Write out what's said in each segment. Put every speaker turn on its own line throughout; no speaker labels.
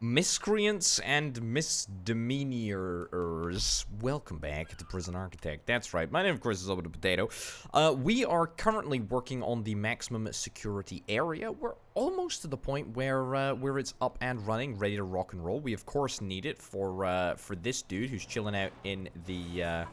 Miscreants and misdemeanors, welcome back to Prison Architect. That's right, my name of course is Over the Potato. We are currently working on the maximum security area. We're almost to the point where it's up and running, ready to rock and roll. We of course need it for this dude who's chilling out in the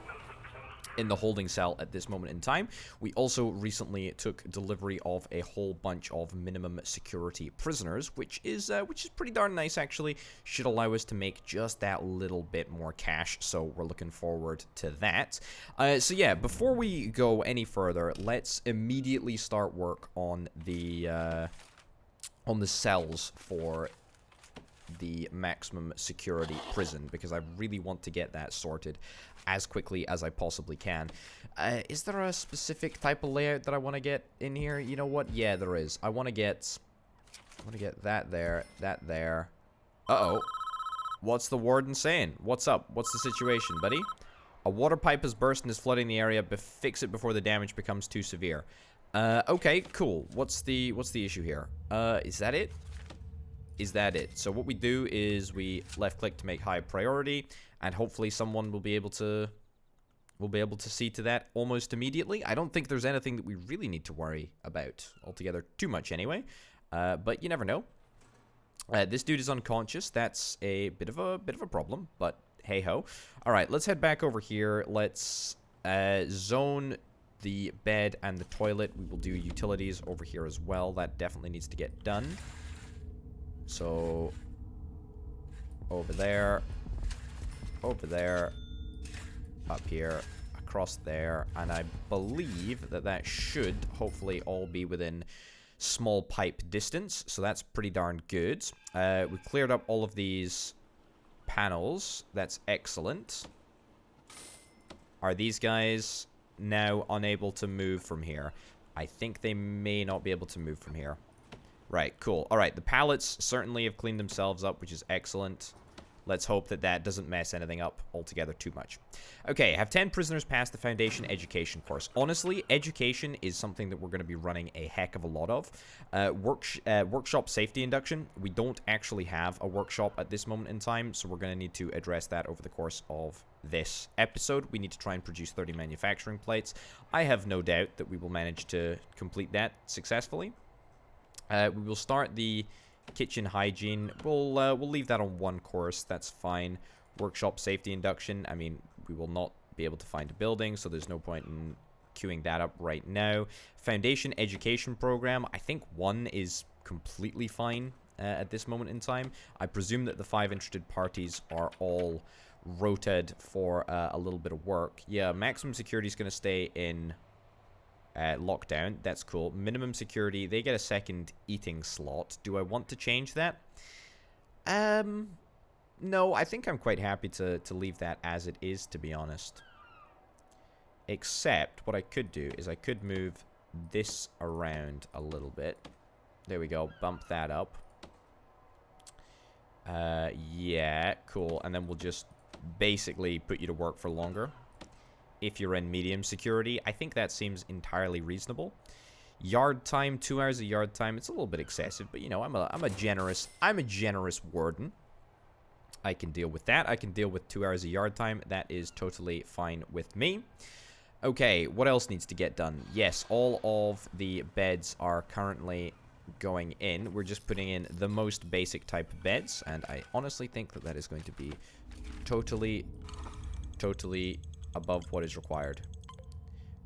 holding cell at this moment in time. We also recently took delivery of a whole bunch of minimum security prisoners, which is pretty darn nice actually. Should allow us to make just that little bit more cash, so we're looking forward to that. So yeah, before we go any further, let's immediately start work on the cells for the maximum security prison, because I really want to get that sorted as quickly as I possibly can. Is there a specific type of layout that I want to get in here? You know what? Yeah, there is. I want to get that there, that there. Uh-oh. What's the warden saying? What's up? What's the situation, buddy? A water pipe has burst and is flooding the area. Fix it before the damage becomes too severe. Okay, cool. What's the issue here? Is that it? Is that it? So what we do is we left click to make high priority, and hopefully someone will be able to see to that almost immediately. I don't think there's anything that we really need to worry about altogether too much anyway, but you never know. This dude is unconscious. That's a bit of a problem, but hey ho. All right, let's head back over here. Let's zone the bed and the toilet. We will do utilities over here as well. That definitely needs to get done. So, over there, up here, across there, and I believe that should hopefully all be within small pipe distance, so that's pretty darn good. We cleared up all of these panels. That's excellent. Are these guys now unable to move from here? I think they may not be able to move from here. Right, cool. Alright, the pallets certainly have cleaned themselves up, which is excellent. Let's hope that doesn't mess anything up altogether too much. Okay, have 10 prisoners pass the Foundation Education course. Honestly, education is something that we're going to be running a heck of a lot of. Workshop safety induction. We don't actually have a workshop at this moment in time, so we're going to need to address that over the course of this episode. We need to try and produce 30 manufacturing plates. I have no doubt that we will manage to complete that successfully. We will start the kitchen hygiene. We'll leave that on one course. That's fine. Workshop safety induction. I mean, we will not be able to find a building, so there's no point in queuing that up right now. Foundation education program. I think 1 is completely fine at this moment in time. I presume that the 5 interested parties are all rotated for a little bit of work. Yeah, maximum security is going to stay in lockdown. That's cool. Minimum security, they get a second eating slot. Do I want to change that? No, I think I'm quite happy to leave that as it is, to be honest. Except, what I could do is I could move this around a little bit. There we go. Bump that up. Yeah, cool. And then we'll just basically put you to work for longer. If you're in medium security, I think that seems entirely reasonable. Yard time, 2 hours of yard time. It's a little bit excessive, but you know, I'm a generous warden. I can deal with that. I can deal with 2 hours of yard time. That is totally fine with me. Okay, what else needs to get done? Yes, all of the beds are currently going in. We're just putting in the most basic type of beds, and I honestly think that is going to be totally above what is required.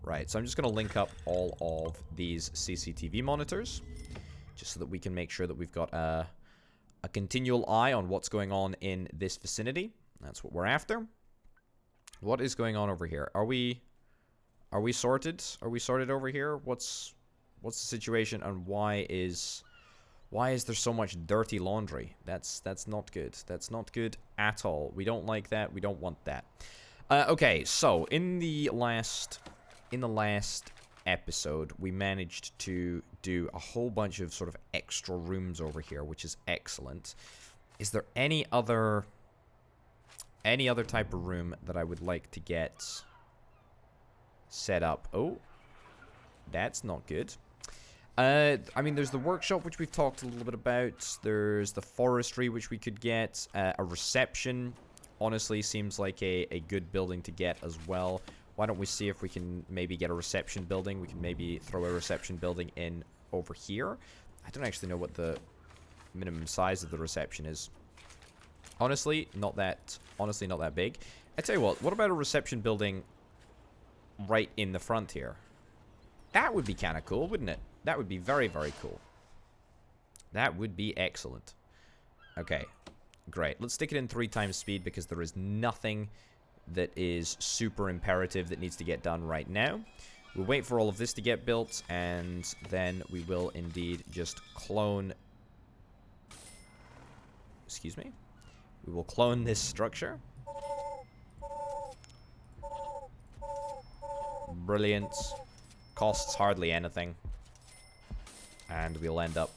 Right, so I'm just going to link up all of these CCTV monitors, just so that we can make sure that we've got a continual eye on what's going on in this vicinity. That's what we're after. What is going on over here? Are we sorted? Are we sorted over here? What's the situation, and why is there so much dirty laundry? That's not good. That's not good at all. We don't like that. We don't want that. Okay, so in the last episode, we managed to do a whole bunch of sort of extra rooms over here, which is excellent. Is there any other type of room that I would like to get set up? Oh, that's not good. I mean, there's the workshop, which we've talked a little bit about. There's the forestry, which we could get. A reception, honestly, seems like a good building to get as well. Why don't we see if we can maybe get a reception building? We can maybe throw a reception building in over here. I don't actually know what the minimum size of the reception is. Honestly, not that big. I tell you what about a reception building right in the front here? That would be kind of cool, wouldn't it? That would be very, very cool. That would be excellent. Okay, great. Let's stick it in 3 times speed because there is nothing that is super imperative that needs to get done right now. We'll wait for all of this to get built, and then we will indeed just clone... Excuse me? We will clone this structure. Brilliant. Costs hardly anything. And we'll end up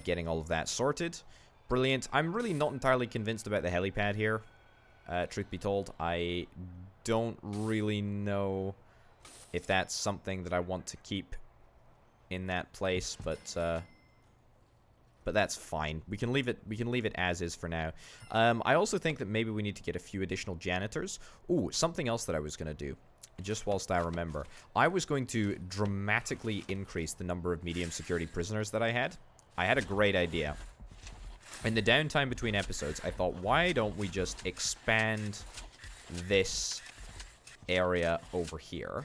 getting all of that sorted. Brilliant. I'm really not entirely convinced about the helipad here. Truth be told, I don't really know if that's something that I want to keep in that place, but that's fine. We can leave it as is for now. I also think that maybe we need to get a few additional janitors. Ooh, something else that I was gonna do, just whilst I remember. I was going to dramatically increase the number of medium security prisoners that I had. I had a great idea. In the downtime between episodes, I thought, why don't we just expand this area over here?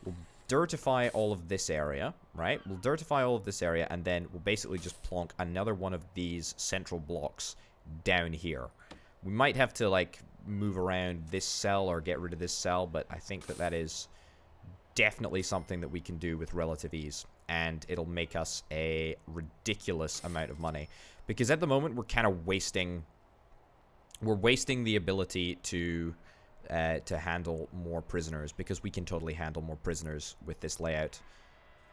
We'll dirtify all of this area, right? We'll dirtify all of this area, and then we'll basically just plonk another one of these central blocks down here. We might have to, like, move around this cell or get rid of this cell, but I think that that is definitely something that we can do with relative ease, and it'll make us a ridiculous amount of money. Because at the moment, we're kind of wasting... We're wasting the ability to handle more prisoners, because we can totally handle more prisoners with this layout.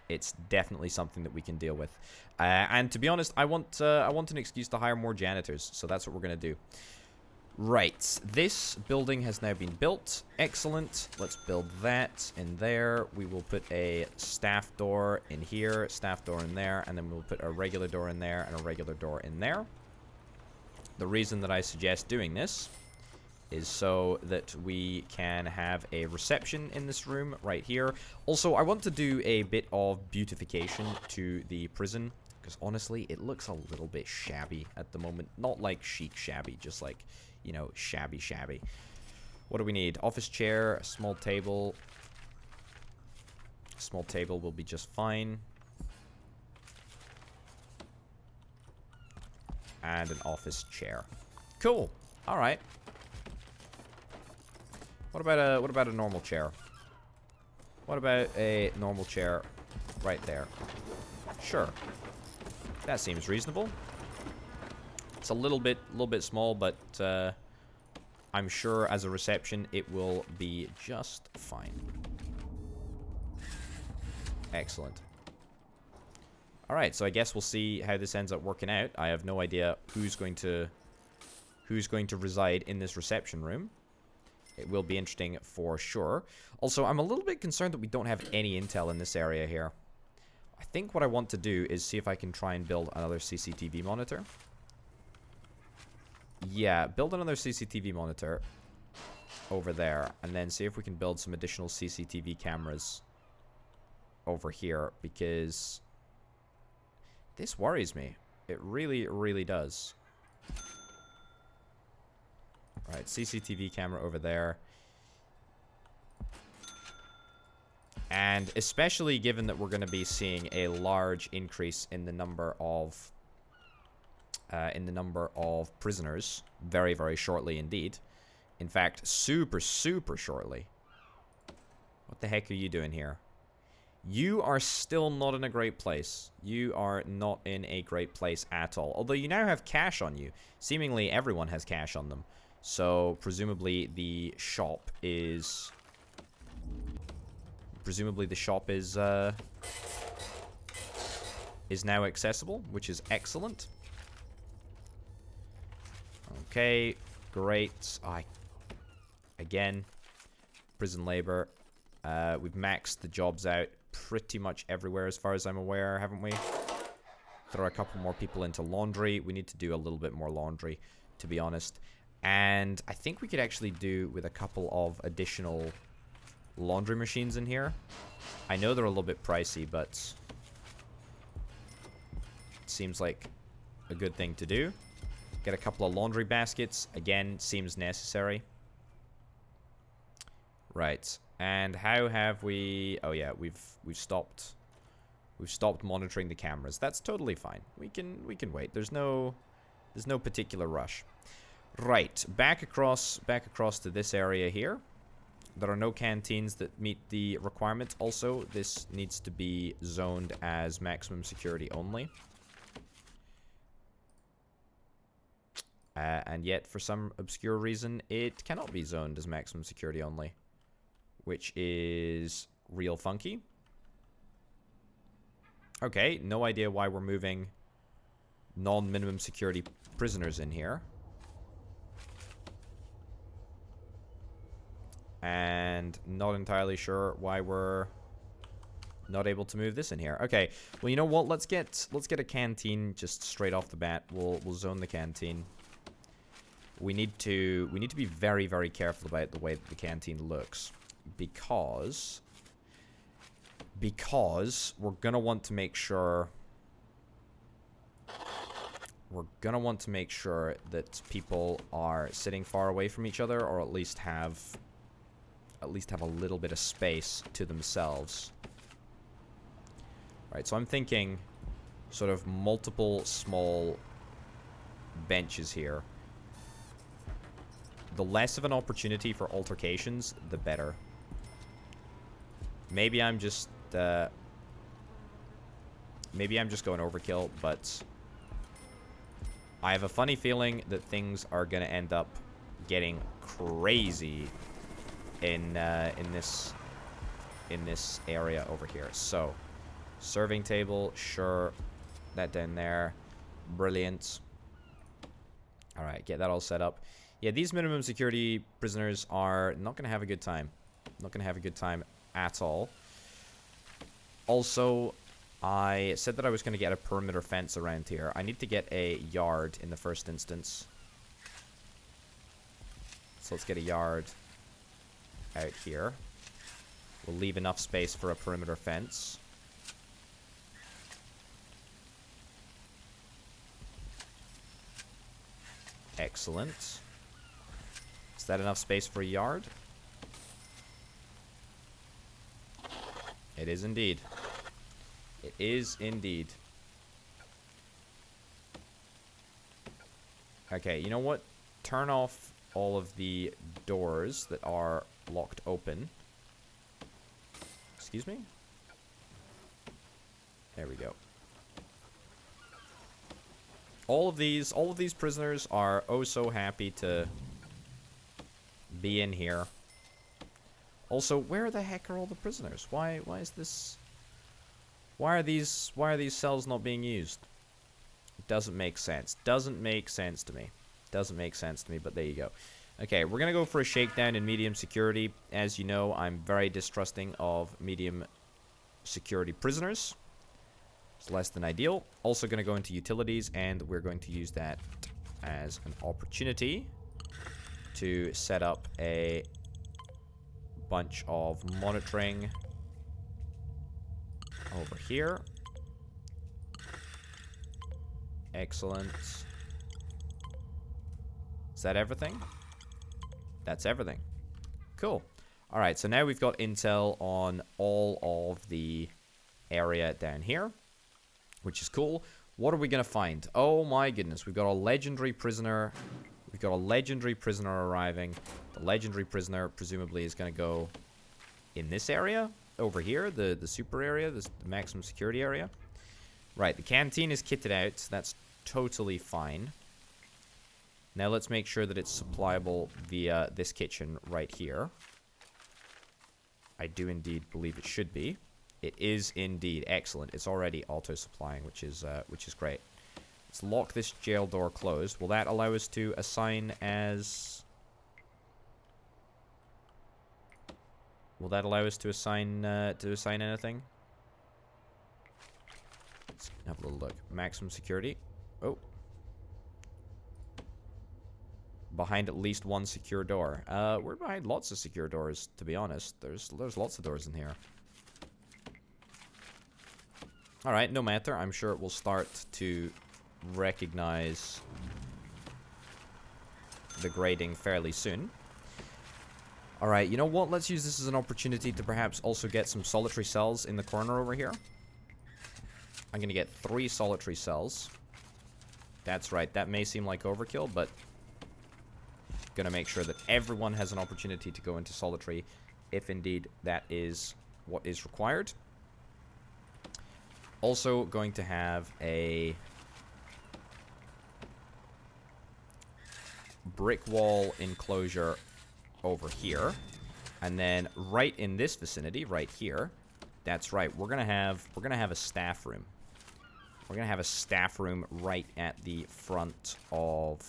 It's definitely something that we can deal with. And to be honest, I want an excuse to hire more janitors, so that's what we're going to do. Right, this building has now been built. Excellent. Let's build that in there. We will put a staff door in here, staff door in there, and then we'll put a regular door in there and a regular door in there. The reason that I suggest doing this is so that we can have a reception in this room right here. Also, I want to do a bit of beautification to the prison, because honestly, it looks a little bit shabby at the moment. Not like chic shabby, just like, you know, shabby. What do we need? Office chair, a small table. A small table will be just fine. And an office chair. Cool. All right. What about a normal chair? What about a normal chair right there? Sure. That seems reasonable. It's a little bit small, but I'm sure as a reception it will be just fine. Excellent. Alright, so I guess we'll see how this ends up working out. I have no idea who's going to reside in this reception room. It will be interesting for sure. Also, I'm a little bit concerned that we don't have any intel in this area here. I think what I want to do is see if I can try and build another CCTV monitor. Yeah, build another CCTV monitor over there, and then see if we can build some additional CCTV cameras over here, because this worries me. It really, really does. Alright, CCTV camera over there. And especially given that we're going to be seeing a large increase in the number of prisoners very, very shortly indeed. In fact, super, super shortly. What the heck are you doing here? You are still not in a great place. You are not in a great place at all. Although you now have cash on you. Seemingly everyone has cash on them. So presumably the shop is... is now accessible, which is excellent. Okay, great. Again, prison labor. We've maxed the jobs out pretty much everywhere as far as I'm aware, haven't we? Throw a couple more people into laundry. We need to do a little bit more laundry, to be honest. And I think we could actually do with a couple of additional laundry machines in here. I know they're a little bit pricey, but it seems like a good thing to do. Get a couple of laundry baskets. Again, seems necessary. Right. And how have we... Oh yeah, we've stopped monitoring the cameras. That's totally fine. We can wait. There's no particular rush. Right, back across to this area here. There are no canteens that meet the requirements. Also, this needs to be zoned as maximum security only. And yet, for some obscure reason, it cannot be zoned as maximum security only, which is real funky. Okay, no idea why we're moving non-minimum security prisoners in here. And not entirely sure why we're not able to move this in here. Okay, well, you know what? Let's get a canteen just straight off the bat. We'll zone the canteen. We need to be very, very careful about the way that the canteen looks, because we're gonna want to make sure that people are sitting far away from each other, or at least have a little bit of space to themselves. Right, so I'm thinking sort of multiple small benches here. The less of an opportunity for altercations, the better. Maybe I'm just going overkill, but I have a funny feeling that things are going to end up getting crazy in this area over here. So, serving table, sure. That down there. Brilliant. Alright, get that all set up. Yeah, these minimum security prisoners are not going to have a good time. Not going to have a good time at all. Also, I said that I was going to get a perimeter fence around here. I need to get a yard in the first instance. So let's get a yard out here. We'll leave enough space for a perimeter fence. Excellent. Is that enough space for a yard? It is indeed. It is indeed. Okay, you know what? Turn off all of the doors that are locked open. Excuse me? There we go. All of these prisoners are oh so happy to be in here. Also, where the heck are all the prisoners? Why is this... Why are these cells not being used? Doesn't make sense. Doesn't make sense to me. Doesn't make sense to me, but there you go. Okay, we're gonna go for a shakedown in medium security. As you know, I'm very distrusting of medium security prisoners. It's less than ideal. Also gonna go into utilities, and we're going to use that as an opportunity to set up a bunch of monitoring over here. Excellent. Is that everything? That's everything. Cool. Alright, so now we've got intel on all of the area down here, which is cool. What are we going to find? Oh my goodness, we've got a legendary prisoner. We've got a legendary prisoner arriving. The legendary prisoner presumably is going to go in this area over here, the super area, the maximum security area. Right, the canteen is kitted out. So that's totally fine. Now let's make sure that it's supplyable via this kitchen right here. I do indeed believe it should be. It is indeed. Excellent. It's already auto-supplying, which is great. Let's lock this jail door closed. Will that allow us to assign as... Will that allow us to assign anything? Let's have a little look. Maximum security. Oh. Behind at least one secure door. We're behind lots of secure doors, to be honest. There's lots of doors in here. Alright, no matter. I'm sure it will start to recognize the grading fairly soon. Alright, you know what? Let's use this as an opportunity to perhaps also get some solitary cells in the corner over here. I'm going to get 3 solitary cells. That's right. That may seem like overkill, but going to make sure that everyone has an opportunity to go into solitary if indeed that is what is required. Also going to have a brick wall enclosure over here, and then right in this vicinity, right here, that's right, we're gonna have a staff room. We're gonna have a staff room right at the front of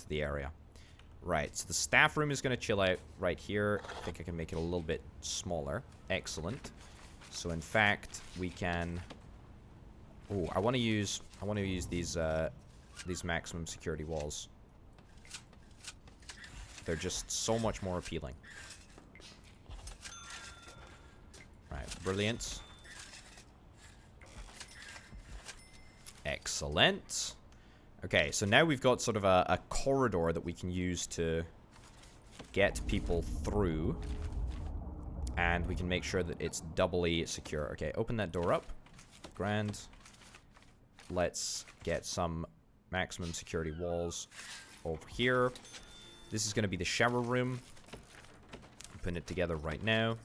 the area. Right, so the staff room is gonna chill out right here. I think I can make it a little bit smaller. Excellent. So in fact, we can. Oh, I want to use these maximum security walls. They're just so much more appealing. Right, brilliant. Excellent. Okay, so now we've got sort of a corridor that we can use to get people through. And we can make sure that it's doubly secure. Okay, open that door up. Grand. Let's get some maximum security walls over here. This is going to be the shower room. Putting it together right now.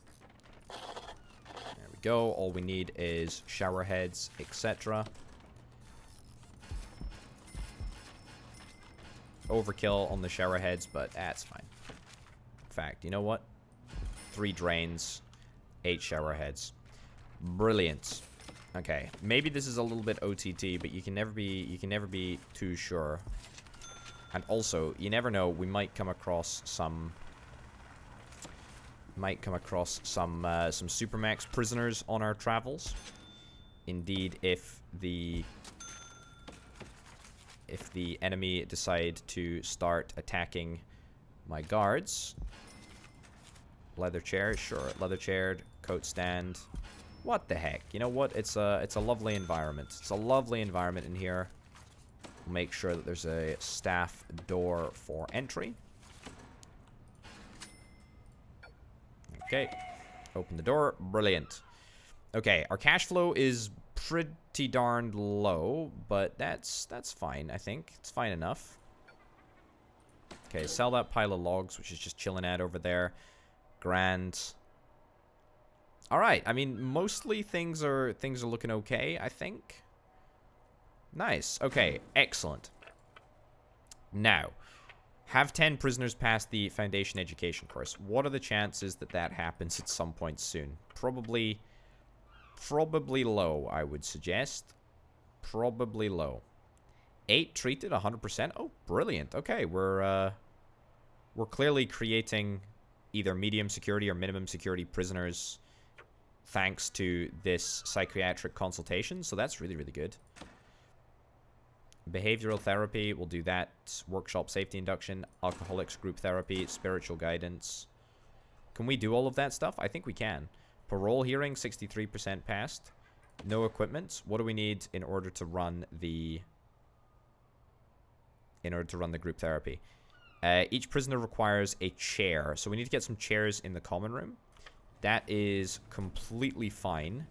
There we go. All we need is shower heads, etc. Overkill on the shower heads, but that's fine. In fact, you know what? 3 drains, 8 shower heads. Brilliant. Okay, maybe this is a little bit OTT, but you can never be too sure. And also, you never know, we might come across some Supermax prisoners on our travels. Indeed, if the enemy decide to start attacking my guards. Leather chair, sure. Leather chaired, coat stand. What the heck? You know what? It's a lovely environment. It's a lovely environment in here. We'll make sure that there's a staff door for entry. Okay. Open the door. Brilliant. Okay, our cash flow is pretty darn low, but that's fine, I think. It's fine enough. Okay, sell that pile of logs, which is just chilling out over there. Grand. Alright, I mean, mostly things are looking okay, I think. Nice. Okay, excellent. Now, have 10 prisoners pass the Foundation Education course. What are the chances that that happens at some point soon? Probably low, I would suggest. Probably low. 8 treated, 100%. Oh, brilliant. Okay, we're clearly creating either medium security or minimum security prisoners thanks to this psychiatric consultation, so that's really, really good. Behavioral therapy, we'll do that. Workshop safety induction, alcoholics group therapy, spiritual guidance. Can we do all of that stuff? I think we can. Parole hearing, 63% passed. No equipment. What do we need in order to run the group therapy? Each prisoner requires a chair, so we need to get some chairs in the common room. That is completely fine,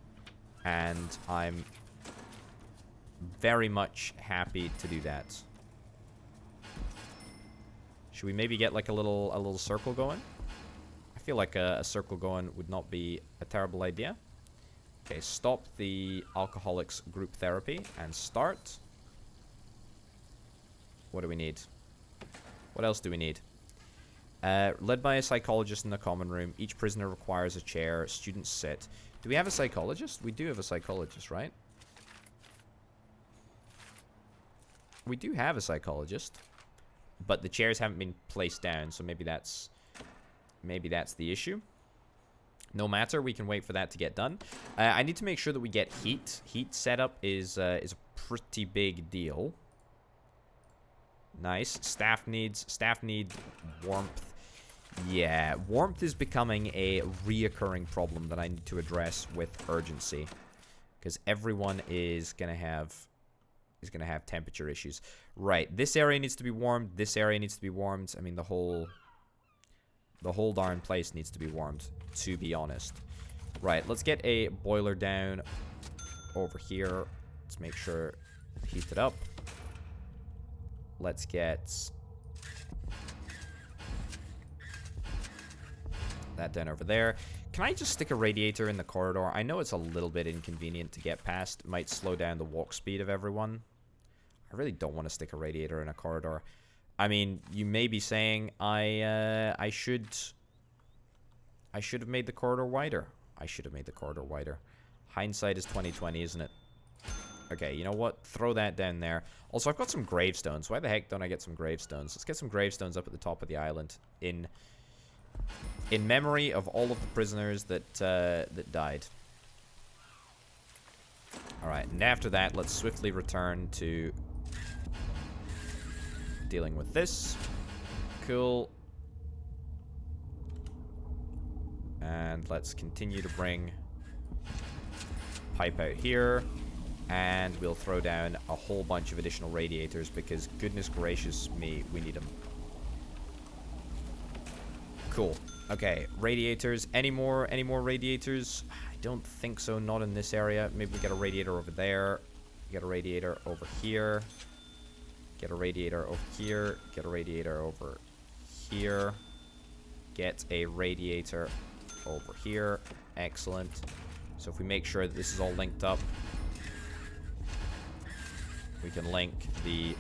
and I'm very much happy to do that. Should we maybe get like a little circle going? I feel like a circle going would not be a terrible idea. Okay, stop the alcoholics group therapy and start. What do we need? What else do we need? Led by a psychologist in the common room. Each prisoner requires a chair. Students sit. Do we have a psychologist? We do have a psychologist, right? We do have a psychologist. But the chairs haven't been placed down, so maybe that's the issue. No matter, we can wait for that to get done. I need to make sure that we get heat. Heat setup is a pretty big deal. Nice. Staff need warmth. Yeah, warmth is becoming a reoccurring problem that I need to address with urgency, because everyone is gonna have temperature issues. Right, this area needs to be warmed. This area needs to be warmed. I mean, the whole darn place needs to be warmed, to be honest. Right, let's get a boiler down over here. Let's make sure heat it up. Let's get that down over there. Can I just stick a radiator in the corridor? I know it's a little bit inconvenient to get past. It might slow down the walk speed of everyone. I really don't want to stick a radiator in a corridor. I mean, you may be saying I should have made the corridor wider. I should have made the corridor wider. Hindsight is 20/20, isn't it? Okay, you know what? Throw that down there. Also, I've got some gravestones. Why the heck don't I get some gravestones? Let's get some gravestones up at the top of the island in memory of all of the prisoners that died. All right, and after that, let's swiftly return to dealing with this. Cool. And let's continue to bring pipe out here. And we'll throw down a whole bunch of additional radiators because, goodness gracious me, we need them. Cool. Okay, radiators. Any more radiators? I don't think so. Not in this area. Maybe we get a radiator over there. Get a radiator over here. Get a radiator over here. Get a radiator over here. Get a radiator over here. Excellent. So if we make sure that this is all linked up, we can link the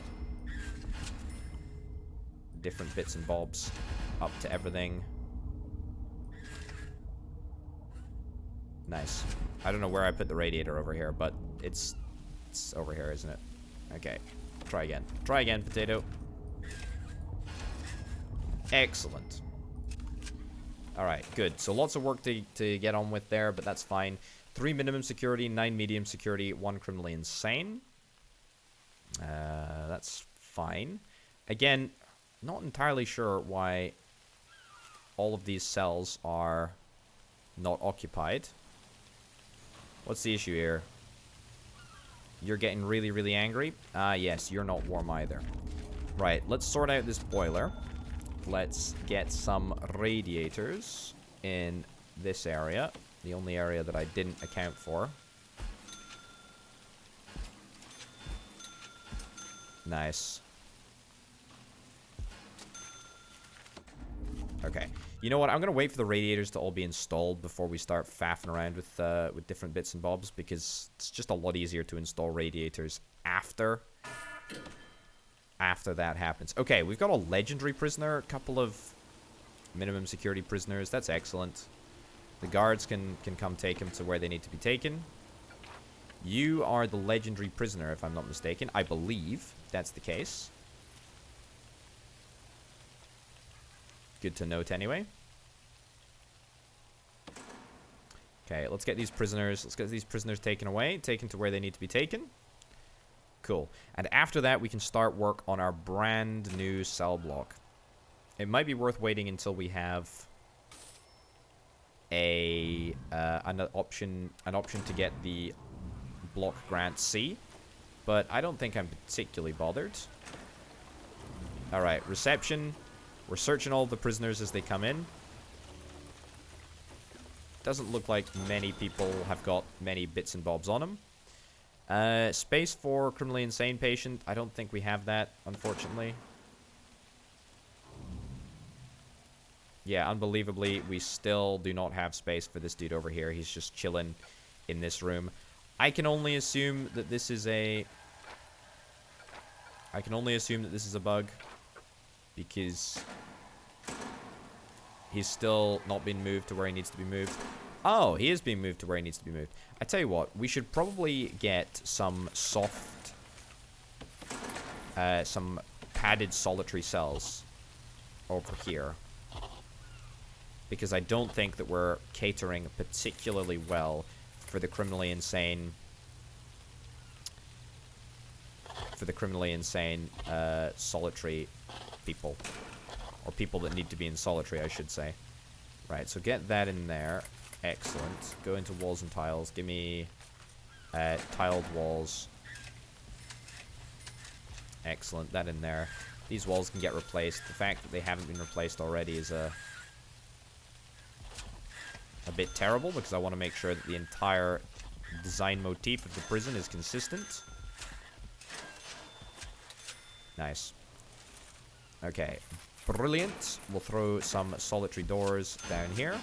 different bits and bobs up to everything. Nice. I don't know where I put the radiator over here, but it's over here, isn't it? Okay. Try again. Try again, potato. Excellent. Alright, good. So lots of work to get on with there, but that's fine. 3 minimum security, 9 medium security, 1 criminally insane. That's fine. Again, not entirely sure why all of these cells are not occupied. What's the issue here? You're getting really, really angry? Yes, you're not warm either. Right, let's sort out this boiler. Let's get some radiators in this area. The only area that I didn't account for. Nice. Okay. You know what? I'm gonna wait for the radiators to all be installed before we start faffing around with different bits and bobs, because it's just a lot easier to install radiators after that happens. Okay, we've got a legendary prisoner, a couple of minimum security prisoners. That's excellent. The guards can come take him to where they need to be taken. You are the legendary prisoner, if I'm not mistaken. I believe that's the case. Good to note anyway. Okay, let's get these prisoners taken away, taken to where they need to be taken. Cool. And after that, we can start work on our brand new cell block. It might be worth waiting until we have an option to get the block grant C, but I don't think I'm particularly bothered. All right, reception. We're searching all the prisoners as they come in. Doesn't look like many people have got many bits and bobs on them. Space for criminally insane patient. I don't think we have that, unfortunately. Yeah, unbelievably, we still do not have space for this dude over here. He's just chilling in this room. I can only assume that this is a bug, because he's still not been moved to where he needs to be moved. Oh, he is being moved to where he needs to be moved. I tell you what, we should probably get some soft, some padded solitary cells over here. because I don't think that we're catering particularly well for the criminally insane... solitary people. Or people that need to be in solitary, I should say. Right, so get that in there. Excellent. Go into walls and tiles. Give me tiled walls. Excellent, that in there. These walls can get replaced. The fact that they haven't been replaced already is a bit terrible, because I want to make sure that the entire design motif of the prison is consistent. Nice. Okay, brilliant. We'll throw some solitary doors down here.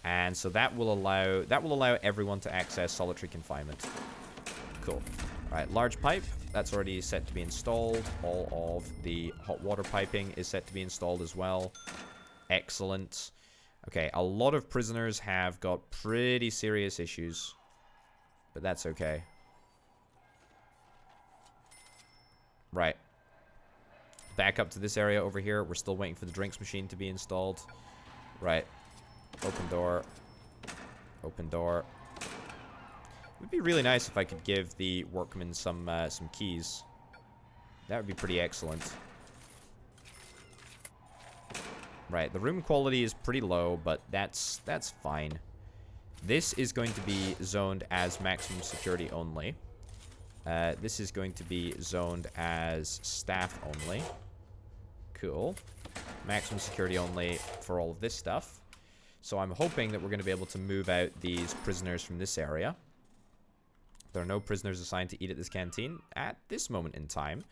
And so that will allow everyone to access solitary confinement. Cool. Alright, large pipe. That's already set to be installed. All of the hot water piping is set to be installed as well. Excellent. Okay, a lot of prisoners have got pretty serious issues. But that's okay. Right. Back up to this area over here. We're still waiting for the drinks machine to be installed. Right. Open door. Open door. It would be really nice if I could give the workmen some keys. That would be pretty excellent. Right, the room quality is pretty low, but that's fine. This is going to be zoned as maximum security only. This is going to be zoned as staff only. Cool. Maximum security only for all of this stuff. So I'm hoping that we're going to be able to move out these prisoners from this area. There are no prisoners assigned to eat at this canteen at this moment in time.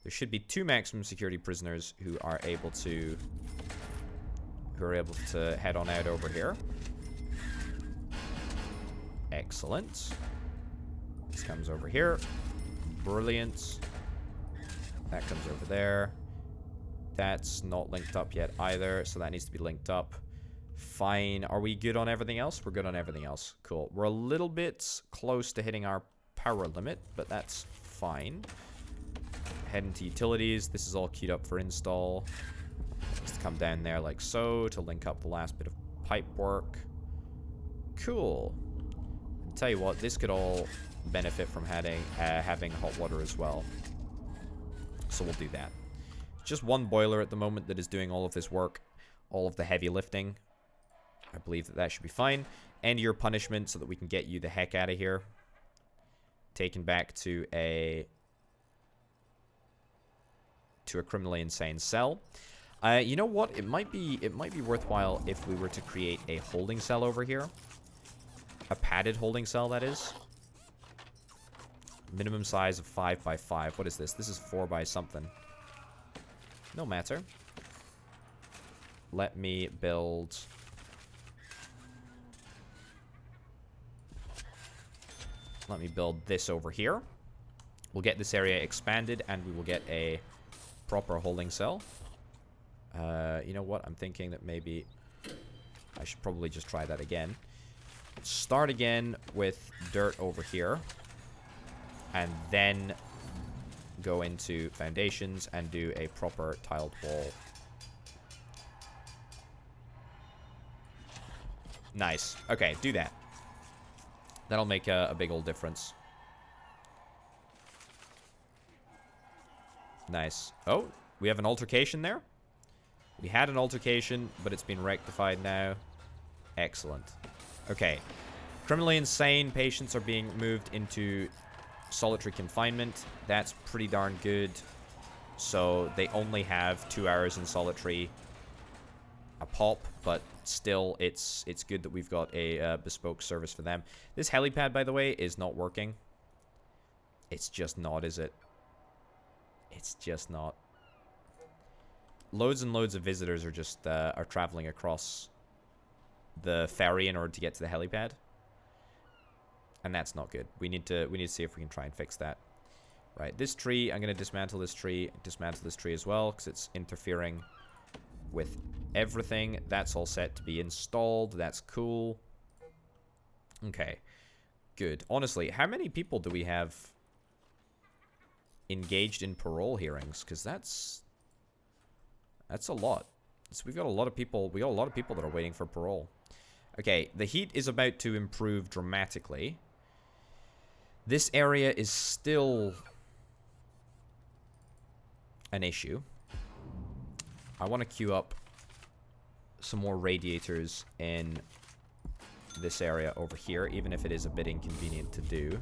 There should be 2 maximum security prisoners who are able to head on out over here. Excellent. This comes over here. Brilliant. That comes over there. That's not linked up yet either, so that needs to be linked up. Fine. Are we good on everything else? We're good on everything else. Cool. We're a little bit close to hitting our power limit, but that's fine. Head into utilities. This is all queued up for install. Just come down there like so to link up the last bit of pipe work. Cool. And tell you what, this could all benefit from having hot water as well. So we'll do that. Just one boiler at the moment that is doing all of this work, all of the heavy lifting. I believe that should be fine. End your punishment so that we can get you the heck out of here. Taken back to a criminally insane cell. You know what? It might be worthwhile if we were to create a holding cell over here. A padded holding cell, that is. Minimum size of 5 by 5. What is this? This is 4 by something. No matter. Let me build... Let me build this over here. We'll get this area expanded, and we will get a proper holding cell. You know what? I'm thinking that maybe I should probably just try that again. Start again with dirt over here. And then go into foundations and do a proper tiled wall. Nice. Okay, do that. That'll make a big old difference. Nice. Oh, we have an altercation there? We had an altercation, but it's been rectified now. Excellent. Okay. Criminally insane patients are being moved into solitary confinement. That's pretty darn good. So they only have 2 hours in solitary a pop, but still it's good that we've got a bespoke service for them. This helipad, by the way, is not working. It's just not, is it? It's just not. Loads and loads of visitors are just are traveling across the ferry in order to get to the helipad. And that's not good. We need to see if we can try and fix that. Right, this tree, I'm going to dismantle this tree as well, because it's interfering with everything. That's all set to be installed. That's cool. Okay, good. Honestly, how many people do we have engaged in parole hearings? Because that's a lot. So we've got a lot of people. We got a lot of people that are waiting for parole. Okay, the heat is about to improve dramatically. This area is still an issue. I want to queue up some more radiators in this area over here, even if it is a bit inconvenient to do.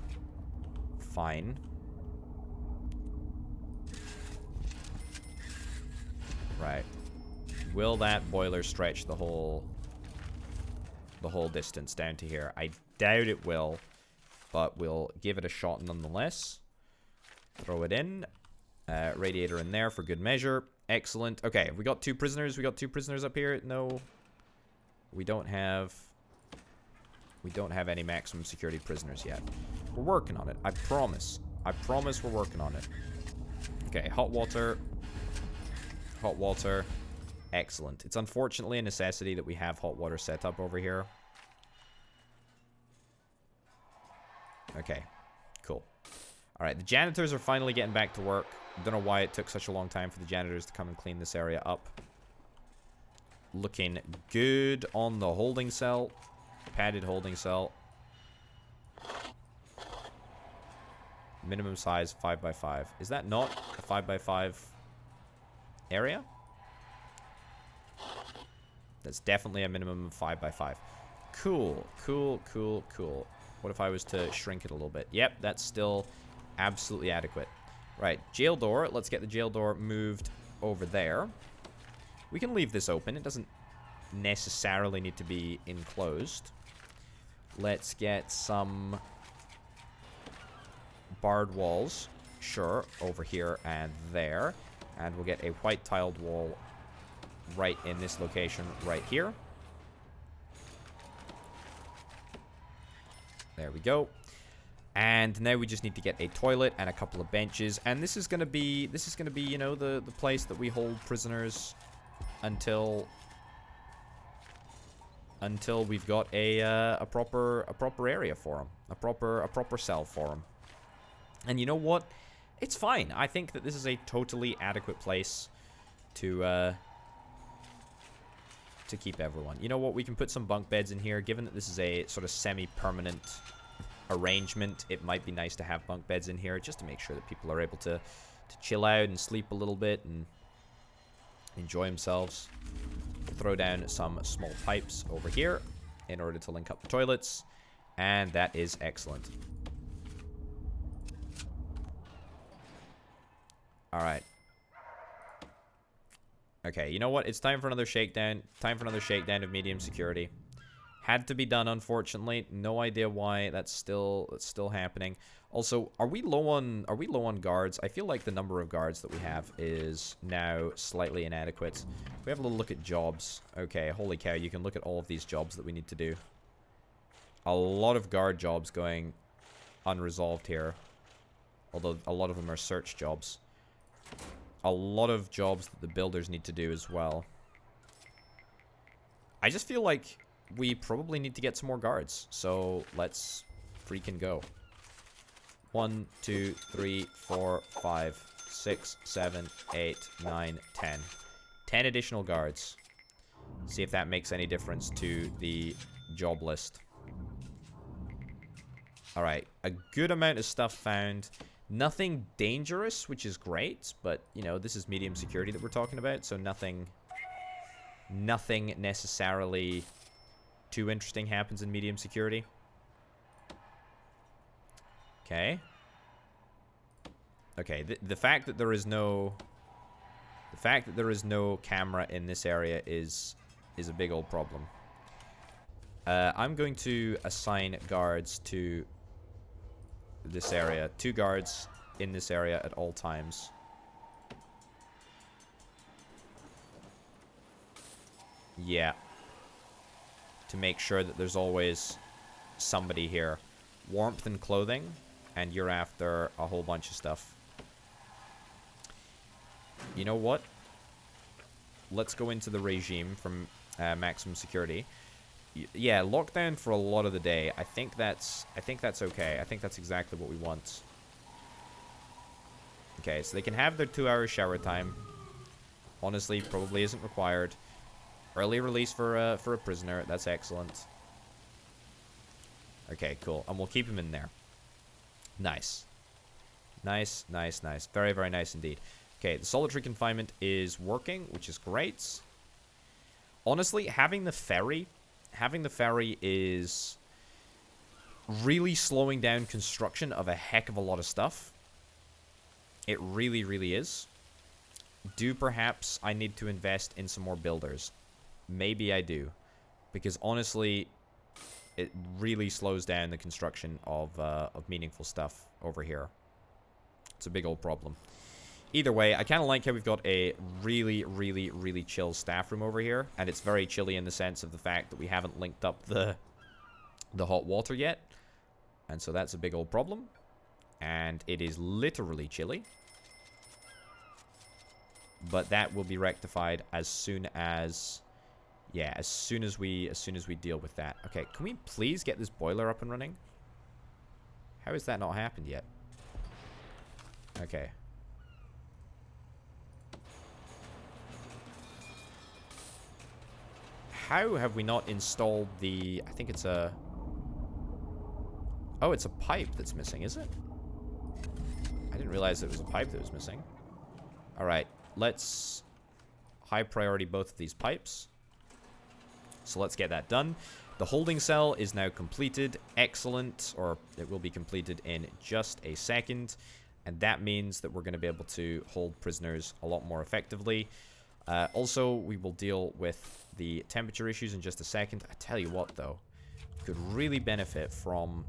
Fine. Right. Will that boiler stretch the whole distance down to here? I doubt it will, but we'll give it a shot nonetheless. Throw it in. Radiator in there for good measure. Excellent. Okay, we got 2 prisoners. We got 2 prisoners up here. No. We don't have any maximum security prisoners yet. We're working on it. I promise. I promise we're working on it. Okay, hot water. Hot water. Excellent. It's unfortunately a necessity that we have hot water set up over here. Okay, cool. Alright, the janitors are finally getting back to work. Don't know why it took such a long time for the janitors to come and clean this area up. Looking good on the holding cell. Padded holding cell. Minimum size 5x5. Is that not a 5x5 area? That's definitely a minimum of 5x5. Cool, cool, cool, cool. What if I was to shrink it a little bit? Yep, that's still absolutely adequate. Right, jail door. Let's get the jail door moved over there. We can leave this open. It doesn't necessarily need to be enclosed. Let's get some barred walls. Sure, over here and there. And we'll get a white tiled wall right in this location right here. There we go. And now we just need to get a toilet and a couple of benches. And this is gonna be you know, the place that we hold prisoners until we've got a proper area for them, a proper cell for them. And you know what? It's fine. I think that this is a totally adequate place to keep everyone. You know what? We can put some bunk beds in here. Given that this is a sort of semi-permanent arrangement, it might be nice to have bunk beds in here just to make sure that people are able to chill out and sleep a little bit and enjoy themselves. Throw down some small pipes over here in order to link up the toilets, and that is excellent. Alright. Okay, you know what? It's time for another shakedown. Time for another shakedown of medium security. Had to be done, unfortunately. No idea why that's still happening. Also, are we low on guards? I feel like the number of guards that we have is now slightly inadequate. We have a little look at jobs. Okay, holy cow, you can look at all of these jobs that we need to do. A lot of guard jobs going unresolved here. Although a lot of them are search jobs. A lot of jobs that the builders need to do as well. I just feel like we probably need to get some more guards. So let's freaking go. 1, 2, 3, 4, 5, 6, 7, 8, 9, 10. 10 additional guards. See if that makes any difference to the job list. Alright, a good amount of stuff found. Nothing dangerous, which is great, but, you know, this is medium security that we're talking about, so nothing necessarily too interesting happens in medium security. Okay. Okay, the fact that there is no camera in this area is a big old problem. I'm going to assign guards to this area. 2 guards in this area at all times. Yeah. To make sure that there's always somebody here. Warmth and clothing, and you're after a whole bunch of stuff. You know what? Let's go into the regime from maximum security. Yeah, lockdown for a lot of the day. I think that's okay. I think that's exactly what we want. Okay, so they can have their 2-hour shower time. Honestly, probably isn't required. Early release for a prisoner. That's excellent. Okay, cool. And we'll keep him in there. Nice. Nice, nice, nice. Very, very nice indeed. Okay, the solitary confinement is working, which is great. Honestly, having the ferry is really slowing down construction of a heck of a lot of stuff. It really, really is. Do perhaps I need to invest in some more builders? Maybe I do. Because honestly, it really slows down the construction of meaningful stuff over here. It's a big old problem. Either way, I kind of like how we've got a really, really, really chill staff room over here. And it's very chilly in the sense of the fact that we haven't linked up the hot water yet. And so that's a big old problem. And it is literally chilly. But that will be rectified as soon as... Yeah, as soon as we deal with that. Okay, can we please get this boiler up and running? How has that not happened yet? Okay. How have we not installed the... I think it's a... Oh, it's a pipe that's missing, is it? I didn't realize it was a pipe that was missing. Alright, let's high priority both of these pipes. So let's get that done. The holding cell is now completed. Excellent. Or it will be completed in just a second. And that means that we're going to be able to hold prisoners a lot more effectively. Also, we will deal with the temperature issues in just a second. I tell you what, though. Could really benefit from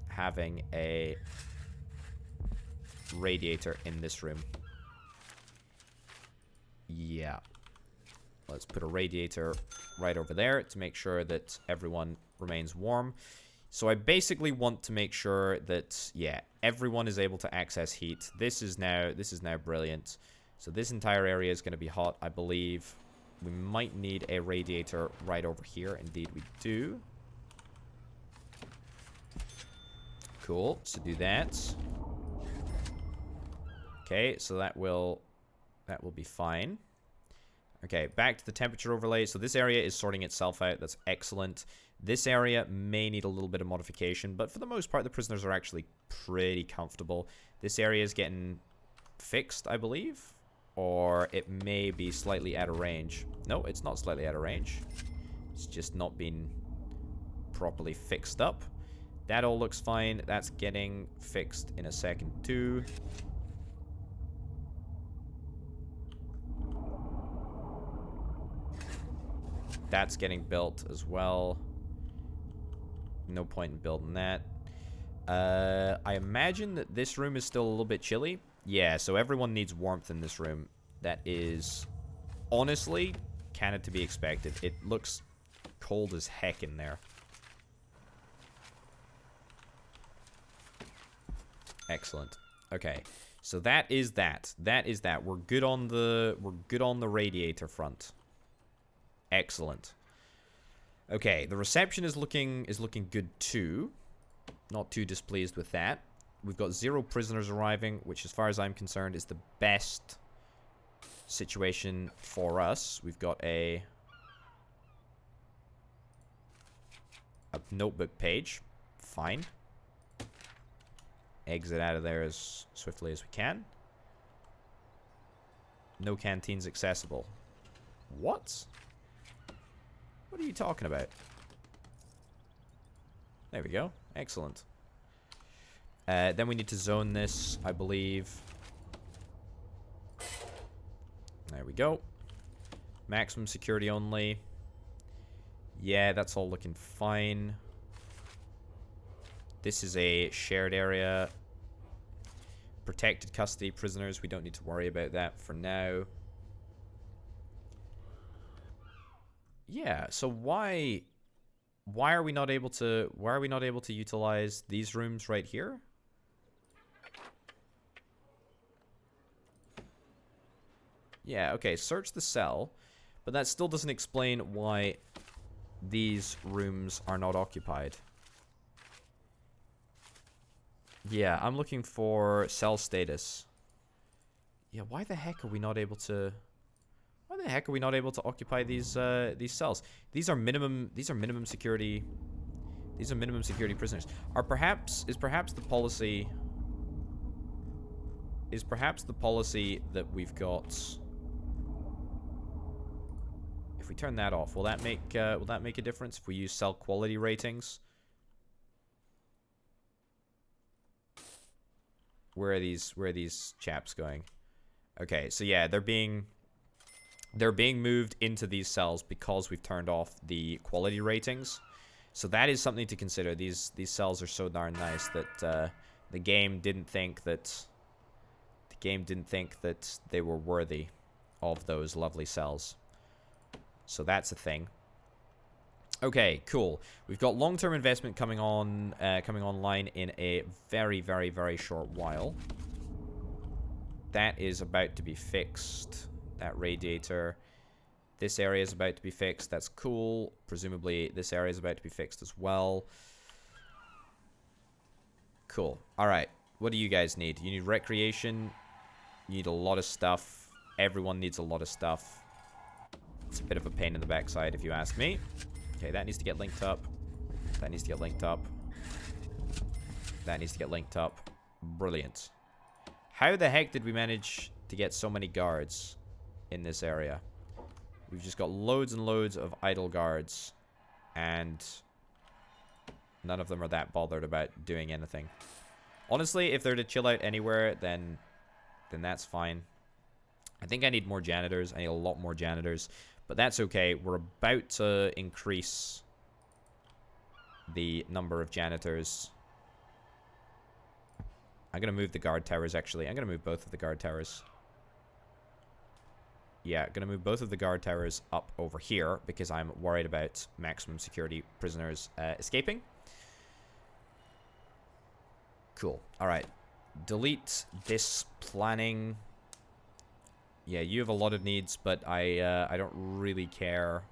having a radiator in this room. Yeah. Let's put a radiator right over there to make sure that everyone remains warm. So I basically want to make sure that, yeah, everyone is able to access heat. This is now brilliant. So this entire area is going to be hot, I believe. We might need a radiator right over here. Indeed, we do. Cool. So do that. Okay, so that will be fine. Okay, back to the temperature overlay. So this area is sorting itself out. That's excellent. This area may need a little bit of modification, but for the most part, the prisoners are actually pretty comfortable. This area is getting fixed, I believe, or it may be slightly out of range. No, it's not slightly out of range. It's just not been properly fixed up. That all looks fine. That's getting fixed in a second too. That's getting built as well. No point in building that. I imagine that this room is still a little bit chilly. Yeah, so everyone needs warmth in this room. That is honestly kind of to be expected. It looks cold as heck in there. Excellent. Okay. So that is that. That is that. We're good on the radiator front. Excellent. Okay, the reception is looking good too. Not too displeased with that. We've got 0 prisoners arriving, which as far as I'm concerned is the best situation for us. We've got a notebook page. Fine. Exit out of there as swiftly as we can. No canteens accessible. What? What are you talking about? There we go. Excellent. Then we need to zone this, I believe. There we go. Maximum security only. Yeah, that's all looking fine. This is a shared area. Protected custody prisoners. We don't need to worry about that for now. Yeah, so why are we not able to utilize these rooms right here? Yeah, okay, search the cell, but that still doesn't explain why these rooms are not occupied. Yeah, I'm looking for cell status. Yeah, why the heck are we not able to the heck are we not able to occupy these cells? These are minimum security. These are minimum security prisoners. Is perhaps the policy that we've got? If we turn that off, will that make a difference if we use cell quality ratings? Where are these chaps going? Okay, so yeah, they're being moved into these cells because we've turned off the quality ratings. So that is something to consider. These cells are so darn nice that the game didn't think that they were worthy of those lovely cells. So that's a thing. Okay, cool. We've got long-term investment coming online in a very, very, very short while. That is about to be fixed. That radiator. This area is about to be fixed. That's cool. Presumably, this area is about to be fixed as well. Cool. Alright. What do you guys need? You need recreation. You need a lot of stuff. Everyone needs a lot of stuff. It's a bit of a pain in the backside, if you ask me. Okay, that needs to get linked up. That needs to get linked up. That needs to get linked up. Brilliant. How the heck did we manage to get so many guards in this area? We've just got loads and loads of idle guards. And none of them are that bothered about doing anything. Honestly, if they're to chill out anywhere, then that's fine. I think I need more janitors. I need a lot more janitors. But that's okay. We're about to increase the number of janitors. I'm going to move the guard towers, actually. I'm going to move both of the guard towers. Yeah, going to move both of the guard towers up over here because I'm worried about maximum security prisoners escaping. Cool. All right. Delete this planning. Yeah, you have a lot of needs, but I don't really care.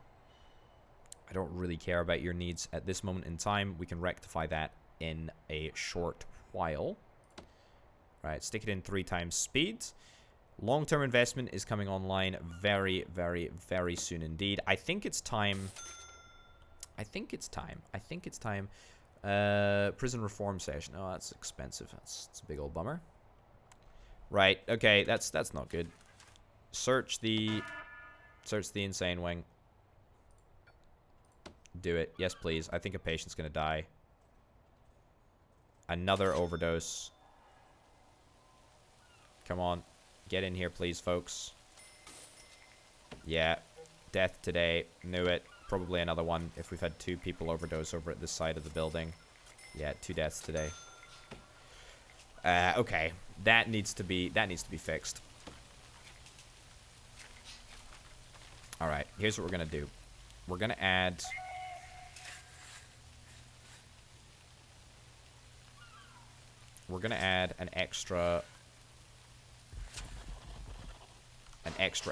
I don't really care about your needs at this moment in time. We can rectify that in a short while. All right, stick it in 3 times speed. Long-term investment is coming online very, very, very soon indeed. I think it's time. Prison reform session. Oh, that's expensive. That's a big old bummer. Right. Okay. That's not good. Search the insane wing. Do it. Yes, please. I think a patient's gonna die. Another overdose. Come on. Get in here, please, folks. Yeah. Death today. Knew it. Probably another one if we've had 2 people overdose over at this side of the building. Yeah, 2 deaths today. Okay. That needs to be fixed. Alright, here's what we're gonna do. We're gonna add an extra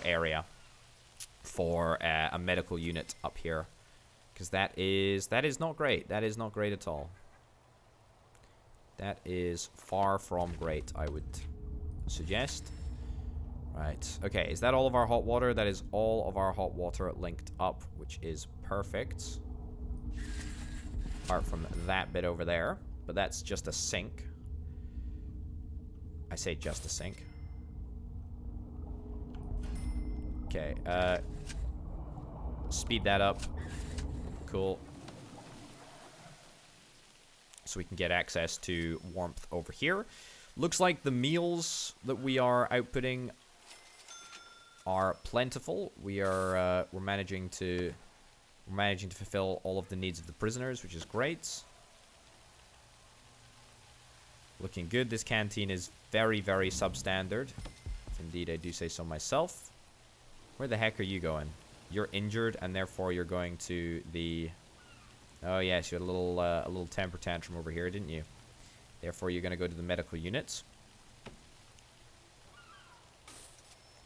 area for a medical unit up here, because that is not great. That is not great at all. That is far from great, I would suggest. Right. Okay, is that all of our hot water? That is all of our hot water linked up, which is perfect. Apart from that bit over there, but that's just a sink. I say just a sink. Okay, speed that up. Cool. So we can get access to warmth over here. Looks like the meals that we are outputting are plentiful. We're managing to fulfill all of the needs of the prisoners, which is great. Looking good. This canteen is very, very substandard. If indeed I do say so myself. Where the heck are you going? You're injured, and therefore you're going to the... Oh yes, you had a little temper tantrum over here, didn't you? Therefore, you're going to go to the medical units.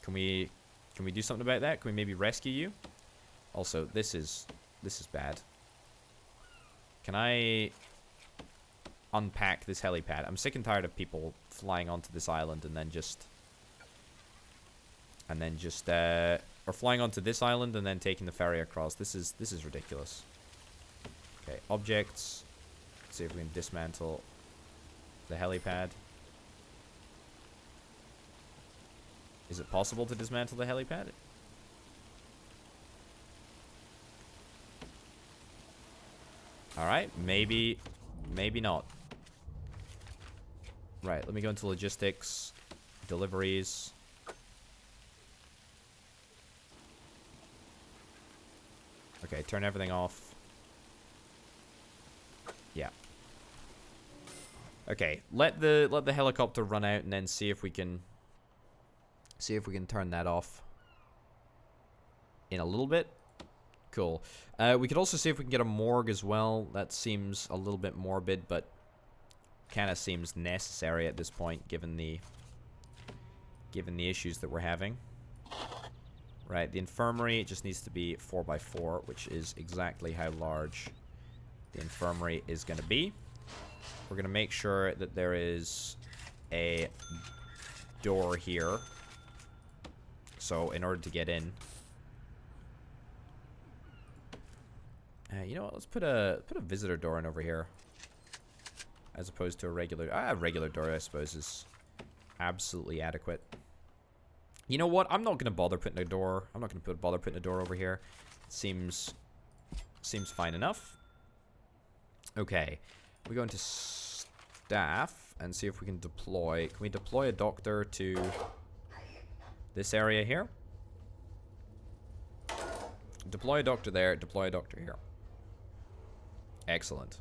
Can we do something about that? Can we maybe rescue you? Also, this is bad. Can I unpack this helipad? I'm sick and tired of people flying onto this island and then just Or flying onto this island and then taking the ferry across. This is ridiculous. Okay, objects. Let's see if we can dismantle the helipad. Is it possible to dismantle the helipad? Alright, maybe not. Right, let me go into logistics. Deliveries. Okay, turn everything off. Yeah. Okay, let the helicopter run out and then see if we can turn that off in a little bit. Cool. We could also see if we can get a morgue as well. That seems a little bit morbid, but kind of seems necessary at this point, given the issues that we're having. Right, the infirmary just needs to be 4x4, which is exactly how large the infirmary is going to be. We're going to make sure that there is a door here. So, in order to get in... you know what, let's put a visitor door in over here. As opposed to a regular... a regular door, I suppose, is absolutely adequate. You know what? I'm not going to bother putting a door. I'm not going to bother putting a door over here. Seems fine enough. Okay. We go into staff and see if we can deploy. Can we deploy a doctor to this area here? Deploy a doctor there. Deploy a doctor here. Excellent.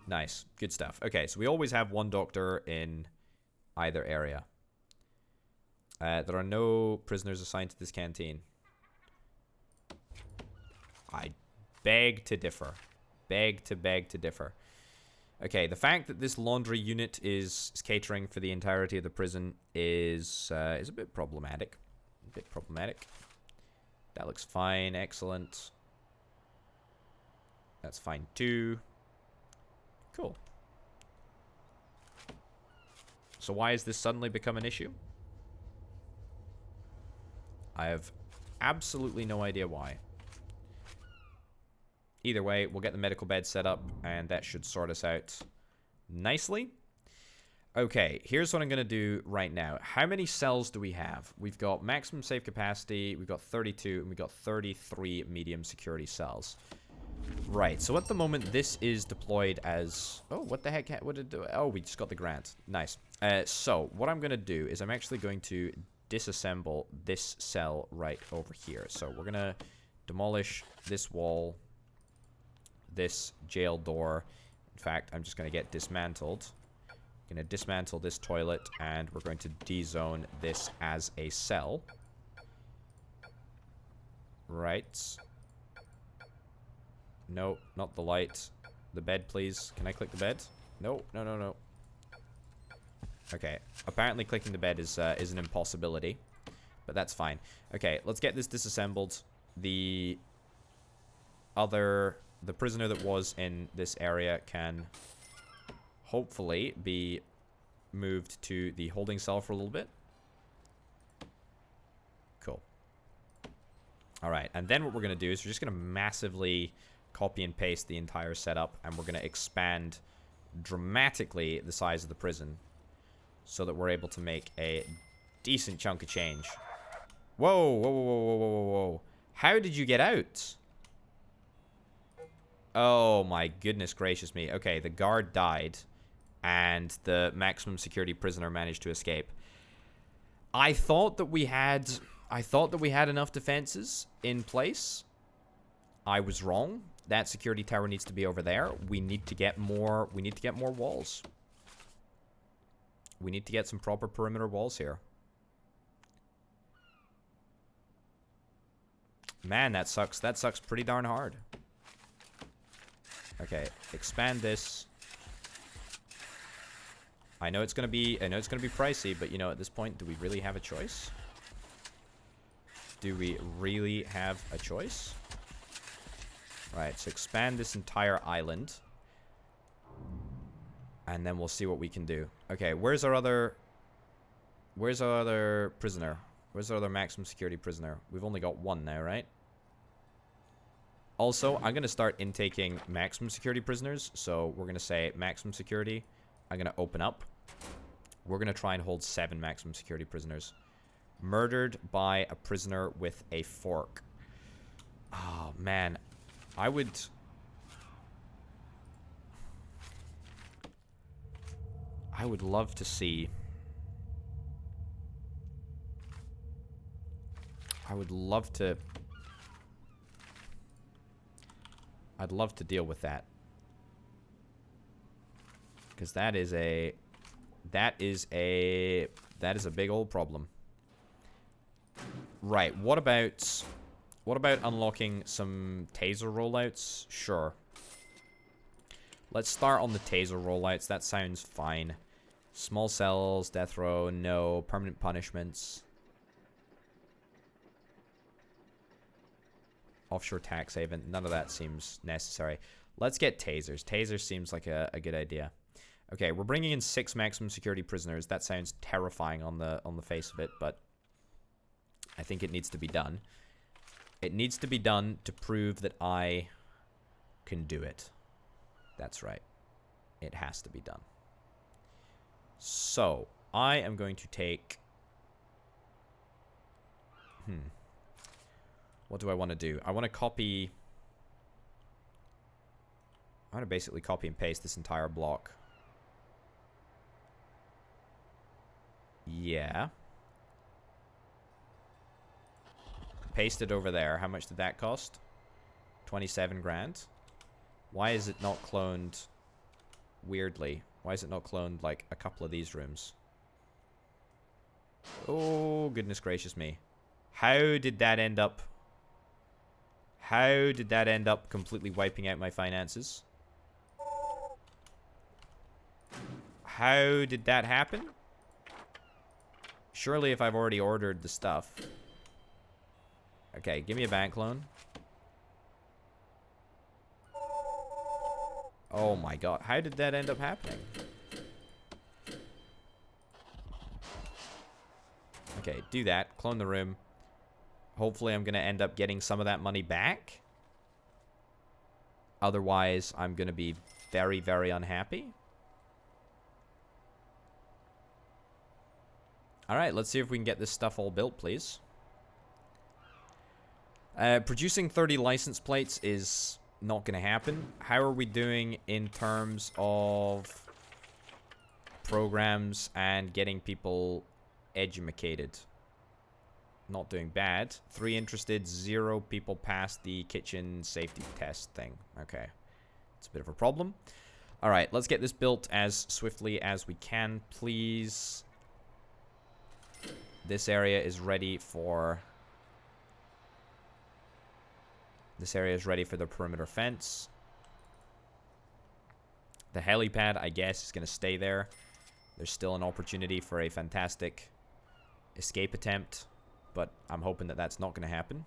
Nice. Good stuff. Okay, so we always have one doctor in either area. There are no prisoners assigned to this canteen. I beg to differ. Beg to differ. Okay, the fact that this laundry unit is catering for the entirety of the prison is a bit problematic. That looks fine. Excellent. That's fine too. Cool. So why has this suddenly become an issue? I have absolutely no idea why. Either way, we'll get the medical bed set up, and that should sort us out nicely. Okay, here's what I'm going to do right now. How many cells do we have? We've got maximum safe capacity, we've got 32, and we've got 33 medium security cells. Right, so at the moment, this is deployed as... Oh, what the heck? What did it do? Oh, we just got the grant. Nice. So, what I'm going to do is I'm actually going to disassemble this cell right over here. So we're gonna demolish this wall, this jail door. In fact, I'm just gonna get dismantled. Gonna dismantle this toilet, and we're going to dezone this as a cell. Right. No, not the light. The bed, please. Can I click the bed? No, no, no, no. Okay, apparently clicking the bed is an impossibility, but that's fine. Okay, let's get this disassembled. The prisoner that was in this area can hopefully be moved to the holding cell for a little bit. Cool. Alright, and then what we're going to do is we're just going to massively copy and paste the entire setup, and we're going to expand dramatically the size of the prison, so that we're able to make a decent chunk of change. Whoa, whoa, whoa, whoa, whoa, whoa, whoa. How did you get out? Oh my goodness gracious me. Okay, the guard died, and the maximum security prisoner managed to escape. I thought that we had enough defenses in place. I was wrong. That security tower needs to be over there. We need to get more walls. We need to get some proper perimeter walls here. Man, that sucks. That sucks pretty darn hard. Okay, expand this. I know it's gonna be pricey, but you know, at this point, do we really have a choice? Do we really have a choice? Right, so expand this entire island. And then we'll see what we can do. Okay, where's our other prisoner? Where's our other maximum security prisoner? We've only got one now, right? Also, I'm going to start intaking maximum security prisoners. So we're going to say maximum security. I'm going to open up. We're going to try and hold 7 maximum security prisoners. Murdered by a prisoner with a fork. Oh, man. I would love to see... I'd love to deal with that. Because that is a big old problem. Right, what about unlocking some taser rollouts? Sure. Let's start on the taser rollouts. That sounds fine. Small cells, death row, no. Permanent punishments. Offshore tax haven. None of that seems necessary. Let's get tasers. Tasers seems like a good idea. Okay, we're bringing in 6 maximum security prisoners. That sounds terrifying on the face of it, but I think it needs to be done. It needs to be done to prove that I can do it. That's right. It has to be done. So, I am going to take... What do I want to do? I want to copy... I want to basically copy and paste this entire block. Yeah. Paste it over there. How much did that cost? 27 grand. Why is it not cloned weirdly? Why is it not cloned like a couple of these rooms? Oh, goodness gracious me. How did that end up? How did that end up completely wiping out my finances? How did that happen? Surely if I've already ordered the stuff. Okay, give me a bank loan. Oh my god, how did that end up happening? Okay, do that. Clone the room. Hopefully I'm going to end up getting some of that money back. Otherwise, I'm going to be very, very unhappy. Alright, let's see if we can get this stuff all built, please. Producing 30 license plates is not going to happen. How are we doing in terms of programs and getting people educated? Not doing bad. 3 interested, 0 people passed the kitchen safety test thing. Okay. It's a bit of a problem. Alright, let's get this built as swiftly as we can, please. This area is ready for... This area is ready for the perimeter fence. The helipad, I guess, is going to stay there. There's still an opportunity for a fantastic escape attempt, but I'm hoping that that's not going to happen.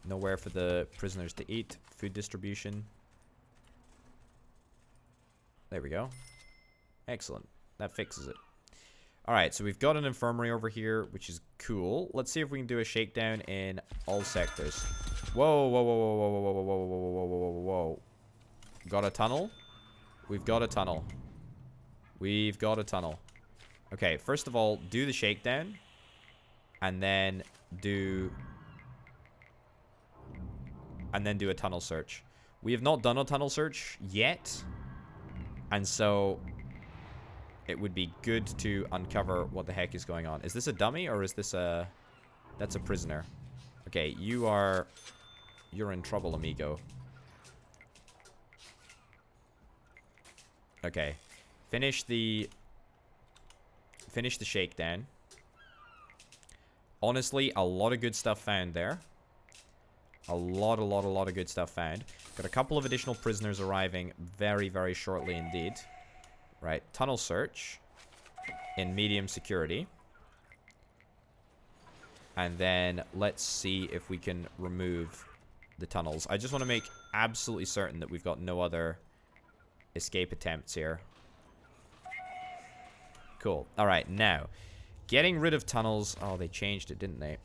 Nowhere for the prisoners to eat. Food distribution. There we go. Excellent. That fixes it. Alright, so we've got an infirmary over here, which is cool. Let's see if we can do a shakedown in all sectors. Whoa, whoa, whoa, whoa, whoa, whoa, whoa, whoa, whoa, whoa, whoa, whoa, whoa. Got a tunnel? We've got a tunnel. We've got a tunnel. Okay, first of all, do the shakedown. And then do a tunnel search. We have not done a tunnel search yet. And so... it would be good to uncover what the heck is going on. Is this a dummy or is this a... That's a prisoner. Okay, you're in trouble, amigo. Okay. Finish the shakedown. Honestly, a lot of good stuff found there. A lot of good stuff found. Got a couple of additional prisoners arriving very, very shortly indeed. Right, tunnel search in medium security. And then let's see if we can remove the tunnels. I just want to make absolutely certain that we've got no other escape attempts here. Cool. Alright, now, Getting rid of tunnels. Oh, they changed it, didn't they?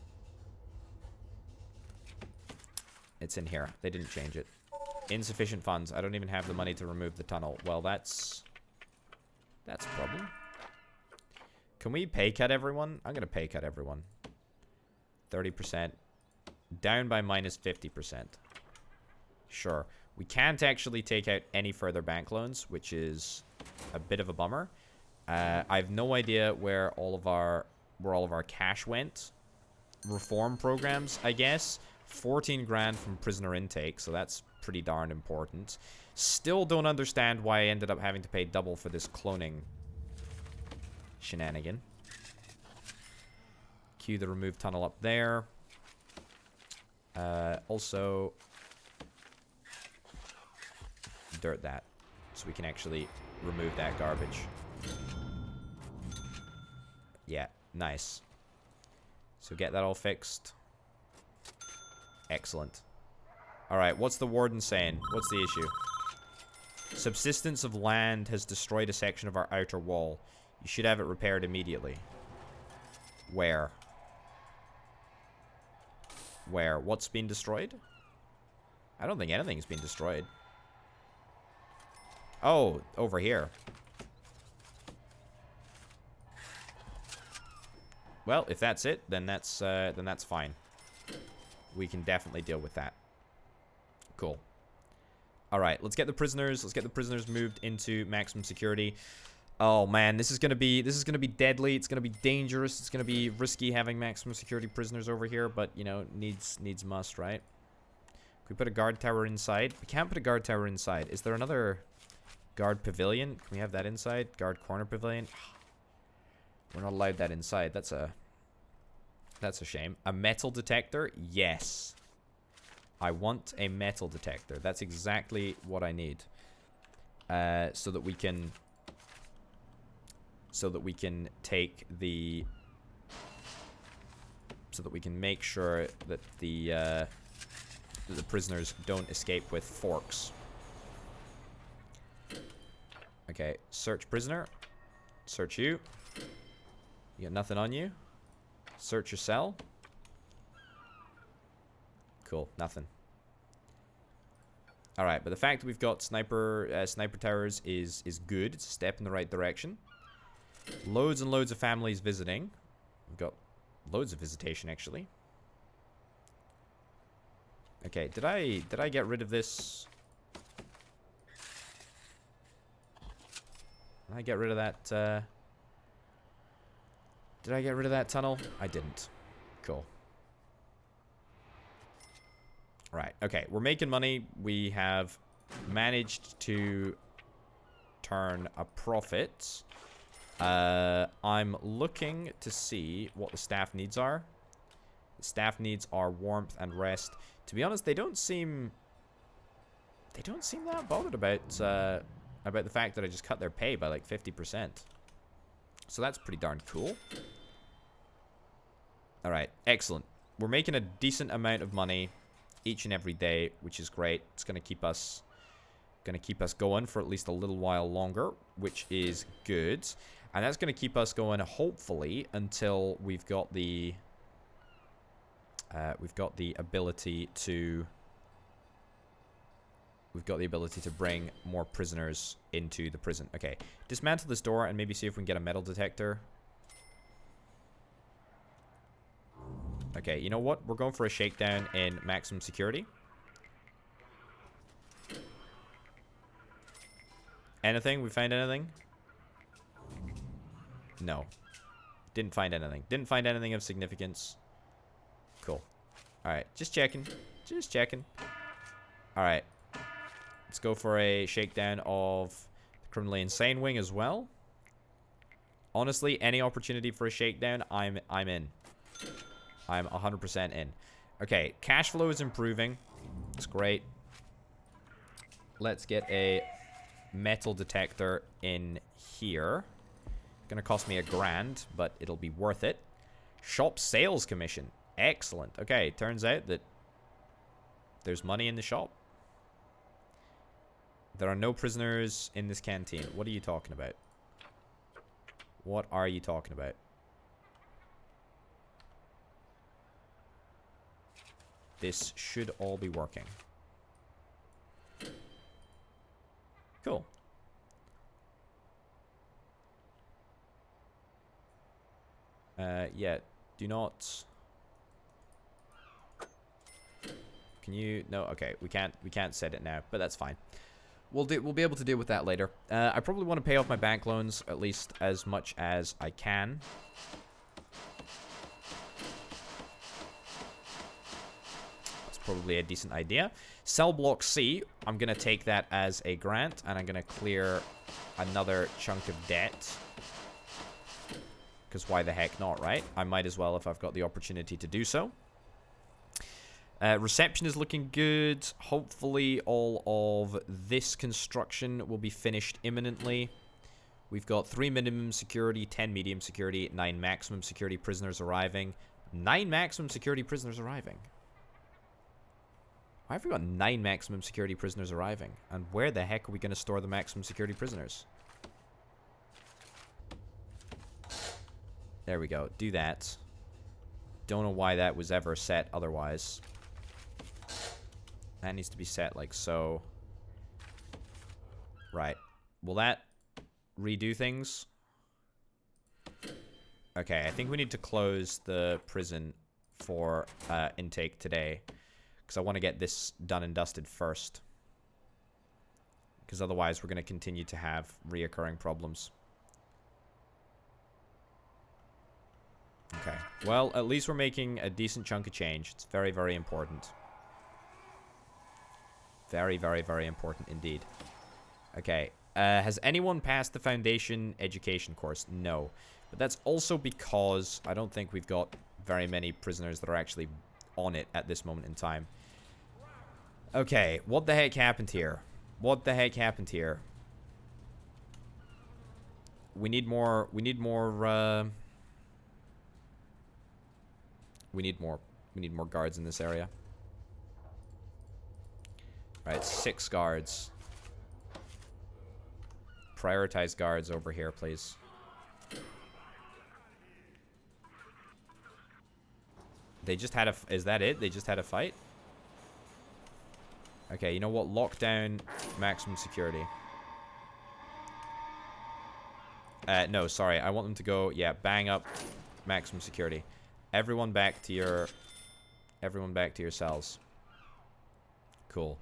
It's in here. They didn't change it. Insufficient funds. I don't even have the money to remove the tunnel. Well, that's a problem. Can we pay cut everyone? I'm going to pay cut everyone. 30%. Down by minus 50%. Sure. We can't actually take out any further bank loans, which is a bit of a bummer. I have no idea where all of our cash went. Reform programs, I guess. 14 grand from prisoner intake, so that's pretty darn important. Still don't understand why I ended up having to pay double for this cloning shenanigan. Cue the remove tunnel up there. Also, dirt that, so we can actually remove that garbage. Yeah, nice. So get that all fixed. Excellent. Alright, what's the warden saying? What's the issue? Subsistence of land has destroyed a section of our outer wall. You should have it repaired immediately. Where? Where? What's been destroyed? I don't think anything's been destroyed. Oh, over here. Well, if that's it, then that's fine. We can definitely deal with that. Cool. All right, let's get the prisoners. Let's get the prisoners moved into maximum security. Oh man, this is gonna be deadly. It's gonna be dangerous. It's gonna be risky having maximum security prisoners over here, but you know, needs must, right? Can we put a guard tower inside? We can't put a guard tower inside. Is there another guard pavilion? Can we have that inside? Guard corner pavilion? We're not allowed that inside. That's a shame. A metal detector? Yes. I want a metal detector. That's exactly what I need. So that we can take the... So that we can make sure that the prisoners don't escape with forks. Okay, search prisoner. Search you. You got nothing on you. Search your cell. Cool, nothing. Alright, but the fact that we've got sniper towers is good. It's a step in the right direction. Loads and loads of families visiting. We've got loads of visitation, actually. Okay, did I get rid of this? Did I get rid of that, Did I get rid of that tunnel? I didn't. Cool. Right, okay, we're making money. We have managed to turn a profit. I'm looking to see what the staff needs are. The staff needs are warmth and rest. To be honest, they don't seem that bothered about the fact that I just cut their pay by like 50%. So that's pretty darn cool. Alright, excellent. We're making a decent amount of money each and every day, which is great. It's gonna keep us going for at least a little while longer, which is good. And that's gonna keep us going hopefully until we've got the ability to bring more prisoners into the prison. Okay, dismantle this door and maybe see if we can get a metal detector. Okay, you know what? We're going for a shakedown in maximum security. Anything? We find anything? No. Didn't find anything. Didn't find anything of significance. Cool. Alright, just checking. Just checking. Alright. Let's go for a shakedown of the criminally insane wing as well. Honestly, any opportunity for a shakedown, I'm in. I'm 100% in. Okay, cash flow is improving. It's great. Let's get a metal detector in here. Gonna cost me $1,000, but it'll be worth it. Shop sales commission. Excellent. Okay, turns out that there's money in the shop. There are no prisoners in this canteen. What are you talking about? What are you talking about? This should all be working. Cool. Yeah, do not... Can you... No, okay, we can't set it now, but that's fine. We'll be able to deal with that later. I probably want to pay off my bank loans, at least as much as I can. That's probably a decent idea. Cell block C, I'm going to take that as a grant, and I'm going to clear another chunk of debt. Because why the heck not, right? I might as well if I've got the opportunity to do so. Reception is looking good. Hopefully all of this construction will be finished imminently. We've got 3 minimum security, 10 medium security, 9 maximum security prisoners arriving. 9 maximum security prisoners arriving. Why have we got 9 maximum security prisoners arriving? And where the heck are we going to store the maximum security prisoners? There we go. Do that. Don't know why that was ever set otherwise. That needs to be set like so. Right. Will that redo things? Okay, I think we need to close the prison for intake today. Because I want to get this done and dusted first. Because otherwise we're going to continue to have reoccurring problems. Okay. Well, at least we're making a decent chunk of change. It's very, very important. Very, very, very important indeed. Okay. Has anyone passed the foundation education course? No. But that's also because I don't think we've got very many prisoners that are actually on it at this moment in time. Okay. What the heck happened here? What the heck happened here? We need more... We need more guards in this area. Alright, 6 guards. Prioritize guards over here, please. They just had a... Is that it? They just had a fight? Okay, you know what? Lockdown, maximum security. No, sorry. I want them to go... Yeah, bang up maximum security. Everyone back to your cells. Cool.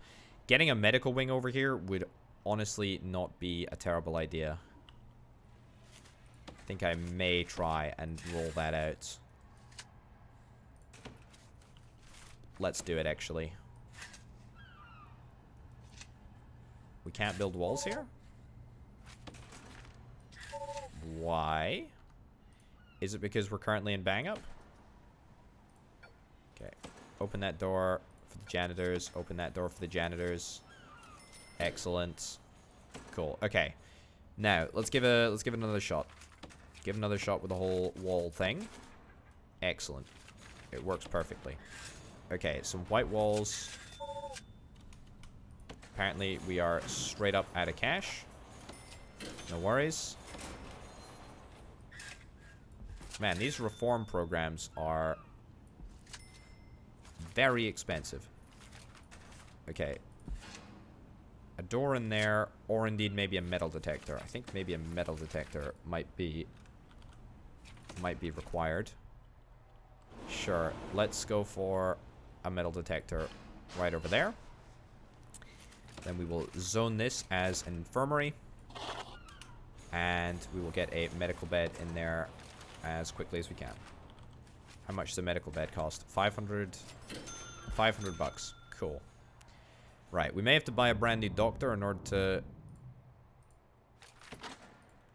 Getting a medical wing over here would honestly not be a terrible idea. I think I may try and roll that out. Let's do it, actually. We can't build walls here? Why? Is it because we're currently in bang up? Okay. Open that door for the janitors. Open that door for the janitors. Excellent. Cool. Okay. Now, let's give another shot. Give another shot with the whole wall thing. Excellent. It works perfectly. Okay, some white walls. Apparently, we are straight up out of cash. No worries. Man, these reform programs are very expensive. Okay. A door in there, or indeed maybe a metal detector. I think maybe a metal detector might be required. Sure, let's go for a metal detector right over there. Then we will zone this as an infirmary. And we will get a medical bed in there as quickly as we can. How much does a medical bed cost? 500 bucks. Cool. Right, we may have to buy a brand new doctor in order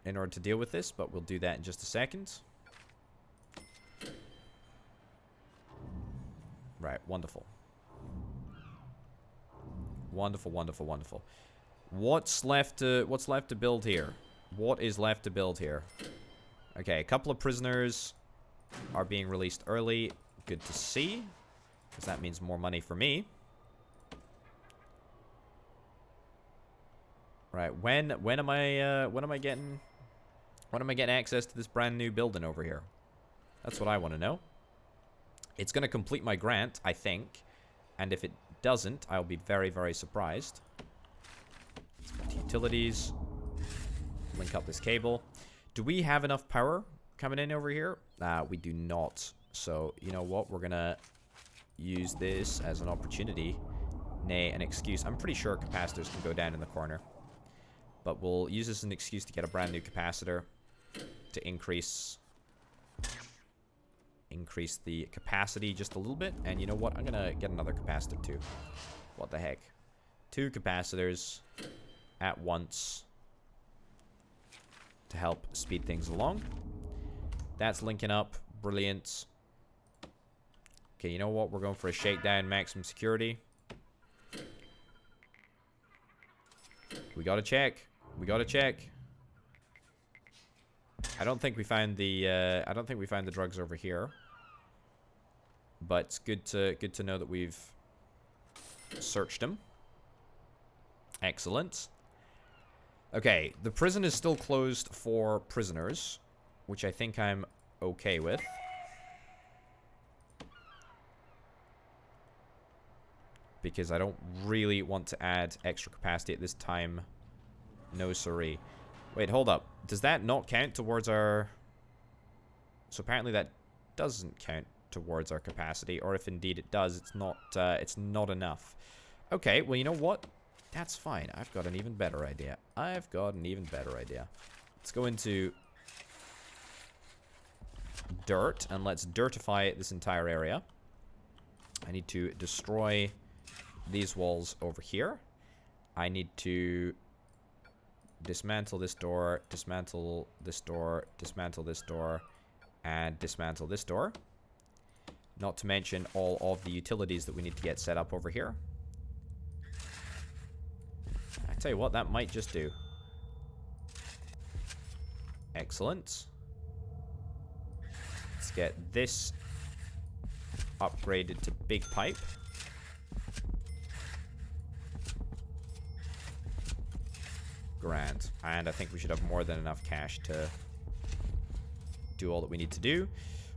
to deal with this, but we'll do that in just a second. Right, wonderful. Wonderful, wonderful, wonderful. What's left to build here? What is left to build here? Okay, a couple of prisoners are being released early. Good to see, because that means more money for me. Right, when am I getting access to this brand new building over here? That's what I want to know. It's going to complete my grant, I think. And if it doesn't, I'll be very, very surprised. Let's go to utilities. Link up this cable. Do we have enough power coming in over here? We do not. So, you know what? We're going to use this as an opportunity. Nay, an excuse. I'm pretty sure capacitors can go down in the corner. But we'll use this as an excuse to get a brand new capacitor to increase the capacity just a little bit. And you know what? I'm going to get another capacitor too. What the heck? 2 capacitors at once to help speed things along. That's linking up. Brilliant. Okay, you know what? We're going for a shakedown, maximum security. We gotta check. We gotta check. I don't think we found the drugs over here. But it's good to know that we've searched them. Excellent. Okay, the prison is still closed for prisoners, which I think I'm okay with. Because I don't really want to add extra capacity at this time. No siree. Wait, hold up. Does that not count towards our... So apparently that doesn't count towards our capacity. Or if indeed it does, it's not enough. Okay, well, you know what? That's fine. I've got an even better idea. Let's go into dirt, and let's dirtify this entire area. I need to destroy these walls over here. I need to dismantle this door, dismantle this door, dismantle this door, and dismantle this door. Not to mention all of the utilities that we need to get set up over here. I tell you what, that might just do. Excellent. Let's get this upgraded to big pipe. Grand. And I think we should have more than enough cash to do all that we need to do.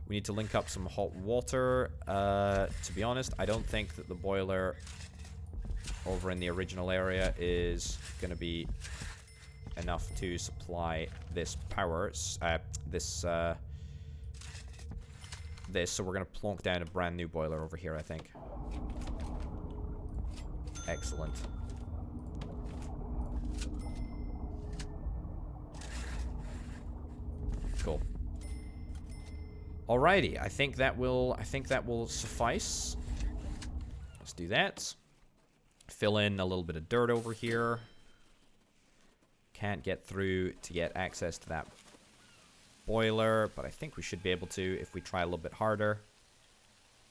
We need to link up some hot water. To be honest, I don't think that the boiler over in the original area is going to be enough to supply this power. So we're going to plonk down a brand new boiler over here, I think. Excellent. Cool. Alrighty, I think that will suffice. Let's do that. Fill in a little bit of dirt over here. Can't get through to get access to that boiler, but I think we should be able to if we try a little bit harder.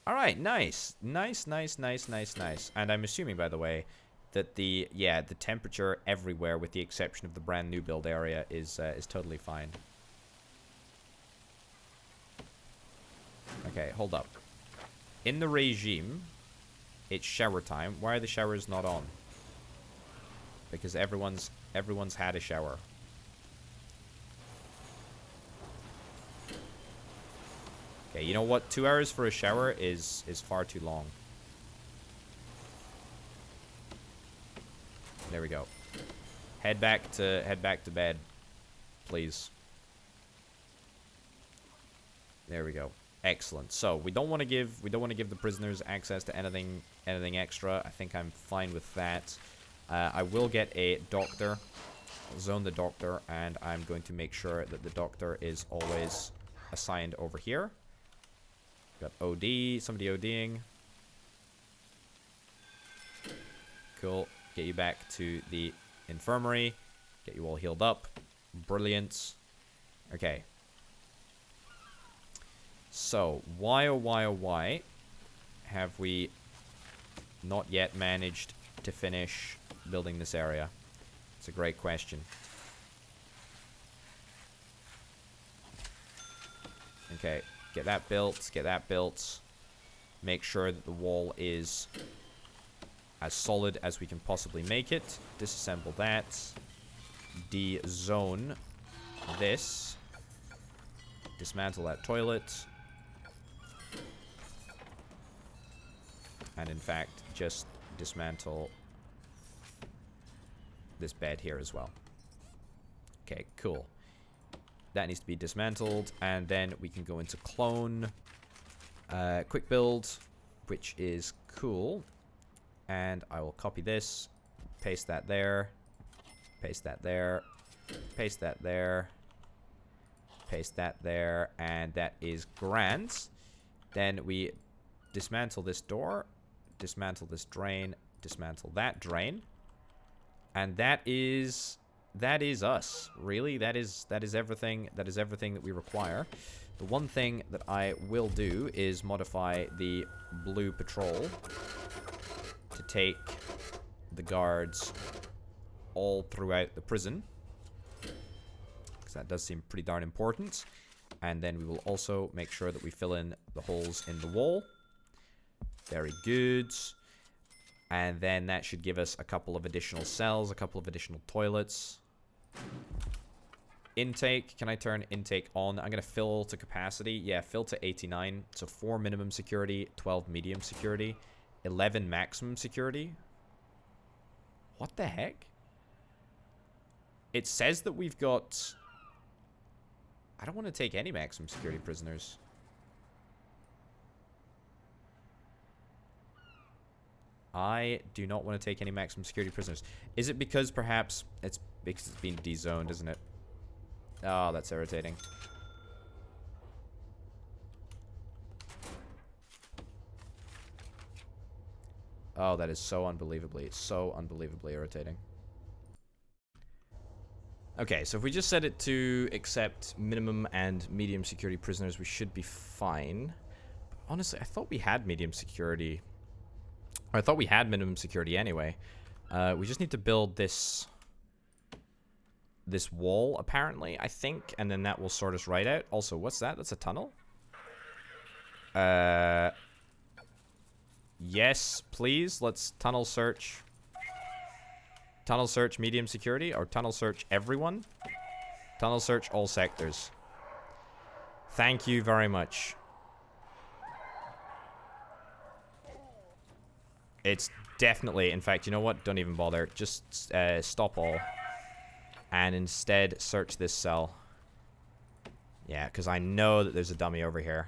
Alright, nice. Nice. And I'm assuming, by the way, that the temperature everywhere, with the exception of the brand new build area, is totally fine. Okay, hold up. In the regime, it's shower time. Why are the showers not on? Because everyone's had a shower. Okay, you know what? 2 hours for a shower is far too long. There we go. Head back to bed, please. There we go. Excellent. So we don't want to give the prisoners access to anything extra. I think I'm fine with that. I will get a doctor. I'll zone the doctor, and I'm going to make sure that the doctor is always assigned over here. Got OD, somebody ODing. Cool. Get you back to the infirmary. Get you all healed up. Brilliant. Okay. So, why have we not yet managed to finish building this area? It's a great question. Okay, get that built, Make sure that the wall is as solid as we can possibly make it. Disassemble that. De-zone this. Dismantle that toilet. And in fact, just dismantle this bed here as well. Okay, cool. That needs to be dismantled. And then we can go into clone. Quick build, which is cool. And I will copy this. Paste that there. Paste that there. Paste that there. Paste that there. And that is grand. Then we dismantle this door. Dismantle this drain. Dismantle that drain. And that is us. Really, that is everything. That is everything that we require. The one thing that I will do is modify the blue patrol to take the guards all throughout the prison, because that does seem pretty darn important. And then we will also make sure that we fill in the holes in the wall. Very good. And then that should give us a couple of additional cells, a couple of additional toilets. Intake. Can I turn intake on? I'm going to fill to capacity. Yeah, fill to 89. So 4 minimum security, 12 medium security, 11 maximum security. What the heck? It says that we've got... I don't want to take any maximum security prisoners. I do not want to take any maximum security prisoners. Is it because perhaps it's because it's been dezoned, isn't it? Oh, that's irritating. Oh, that is so unbelievably irritating. Okay, so if we just set it to accept minimum and medium security prisoners, we should be fine. But honestly, I thought we had medium security. Or I thought we had minimum security anyway. We just need to build this wall, apparently, I think, and then that will sort us right out. Also, what's that? That's a tunnel? Yes, please. Let's tunnel search. Tunnel search medium security, or tunnel search everyone. Tunnel search all sectors. Thank you very much. It's definitely, in fact, you know what? Don't even bother. Just stop all. And instead, search this cell. Yeah, because I know that there's a dummy over here.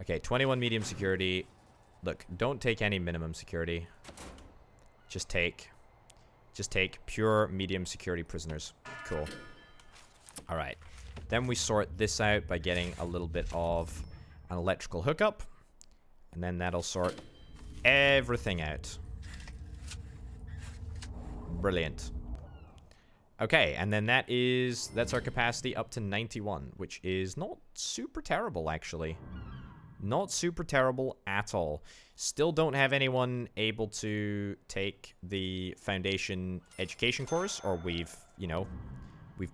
Okay, 21 medium security. Look, don't take any minimum security. Just take pure medium security prisoners. Cool. Alright. Then we sort this out by getting a little bit of an electrical hookup. And then that'll sort everything out. Brilliant. Okay, and then that's our capacity up to 91, which is not super terrible, actually. Not super terrible at all. Still don't have anyone able to take the foundation education course, or we've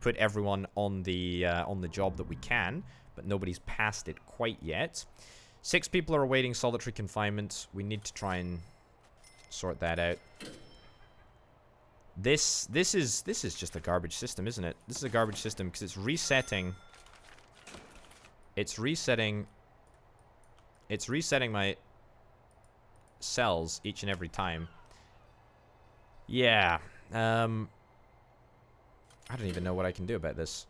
put everyone on the job that we can, but nobody's passed it quite yet. 6 people are awaiting solitary confinement. We need to try and sort that out. This is just a garbage system, isn't it? This is a garbage system because it's resetting. It's resetting my cells each and every time. Yeah. I don't even know what I can do about this.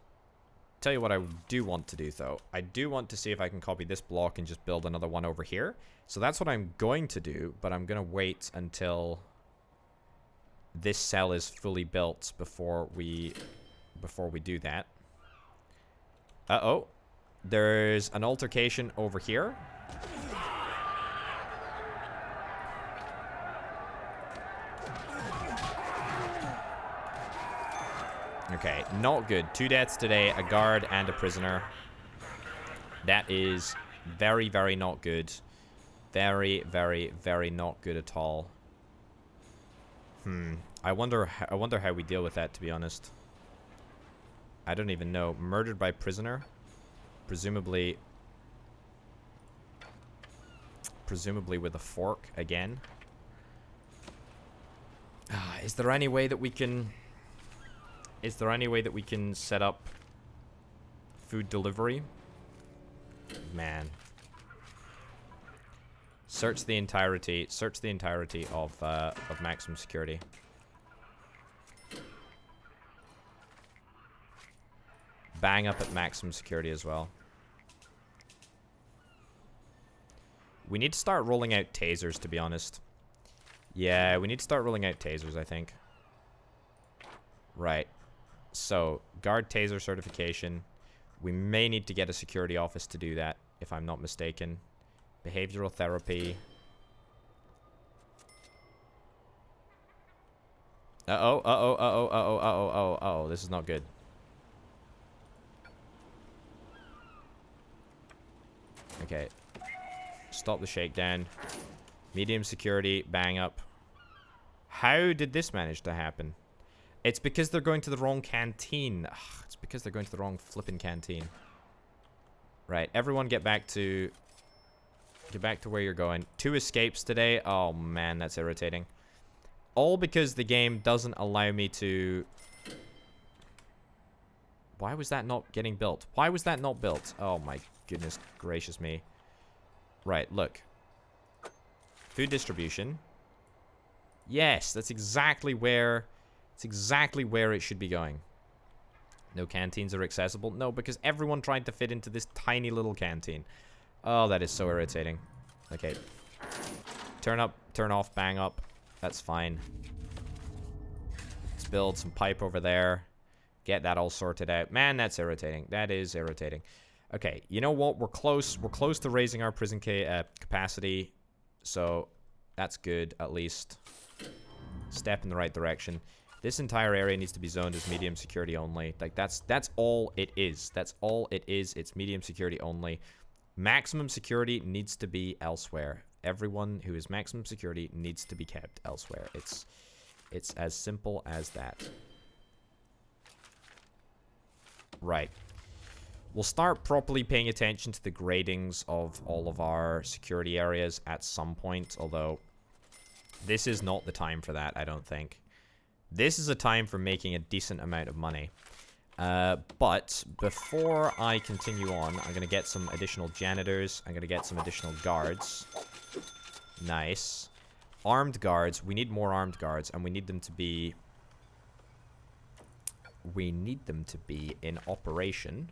Tell you what I do want to do, though. I do want to see if I can copy this block and just build another one over here. So that's what I'm going to do, but I'm going to wait until this cell is fully built before we do that. Uh-oh. There's an altercation over here. Okay, not good. 2 deaths today, a guard and a prisoner. That is very, very not good. Very, very, very not good at all. I wonder how we deal with that, to be honest. I don't even know. Murdered by prisoner? Presumably with a fork again. Is there any way that we can set up food delivery? Man. Search the entirety of maximum security. Bang up at maximum security as well. We need to start rolling out tasers, to be honest. Yeah, we need to start rolling out tasers, I think. Right. So, guard taser certification. We may need to get a security office to do that, if I'm not mistaken. Behavioral therapy. Uh-oh. This is not good. Okay. Stop the shakedown. Medium security, bang up. How did this manage to happen? It's because they're going to the wrong canteen. Ugh, it's because they're going to the wrong flippin' canteen. Right, everyone get back to where you're going. 2 escapes today. Oh man, that's irritating. All because the game doesn't allow me to... Why was that not getting built? Why was that not built? Oh my goodness gracious me. Right, look. Food distribution. Yes, that's exactly where... It's exactly where it should be going. No canteens are accessible. No, because everyone tried to fit into this tiny little canteen. Oh, that is so irritating. Okay. Turn up, turn off, bang up. That's fine. Let's build some pipe over there. Get that all sorted out. Man, that's irritating. That is irritating. Okay, you know what? We're close. We're close to raising our prison capacity. So, that's good, at least. Step in the right direction. This entire area needs to be zoned as medium security only. Like, that's all it is. That's all it is. It's medium security only. Maximum security needs to be elsewhere. Everyone who is maximum security needs to be kept elsewhere. It's as simple as that. Right. We'll start properly paying attention to the gradings of all of our security areas at some point, although this is not the time for that, I don't think. This is a time for making a decent amount of money. But before I continue on, I'm going to get some additional janitors. I'm going to get some additional guards. Nice. Armed guards. We need more armed guards, and we need them to be... We need them to be in operation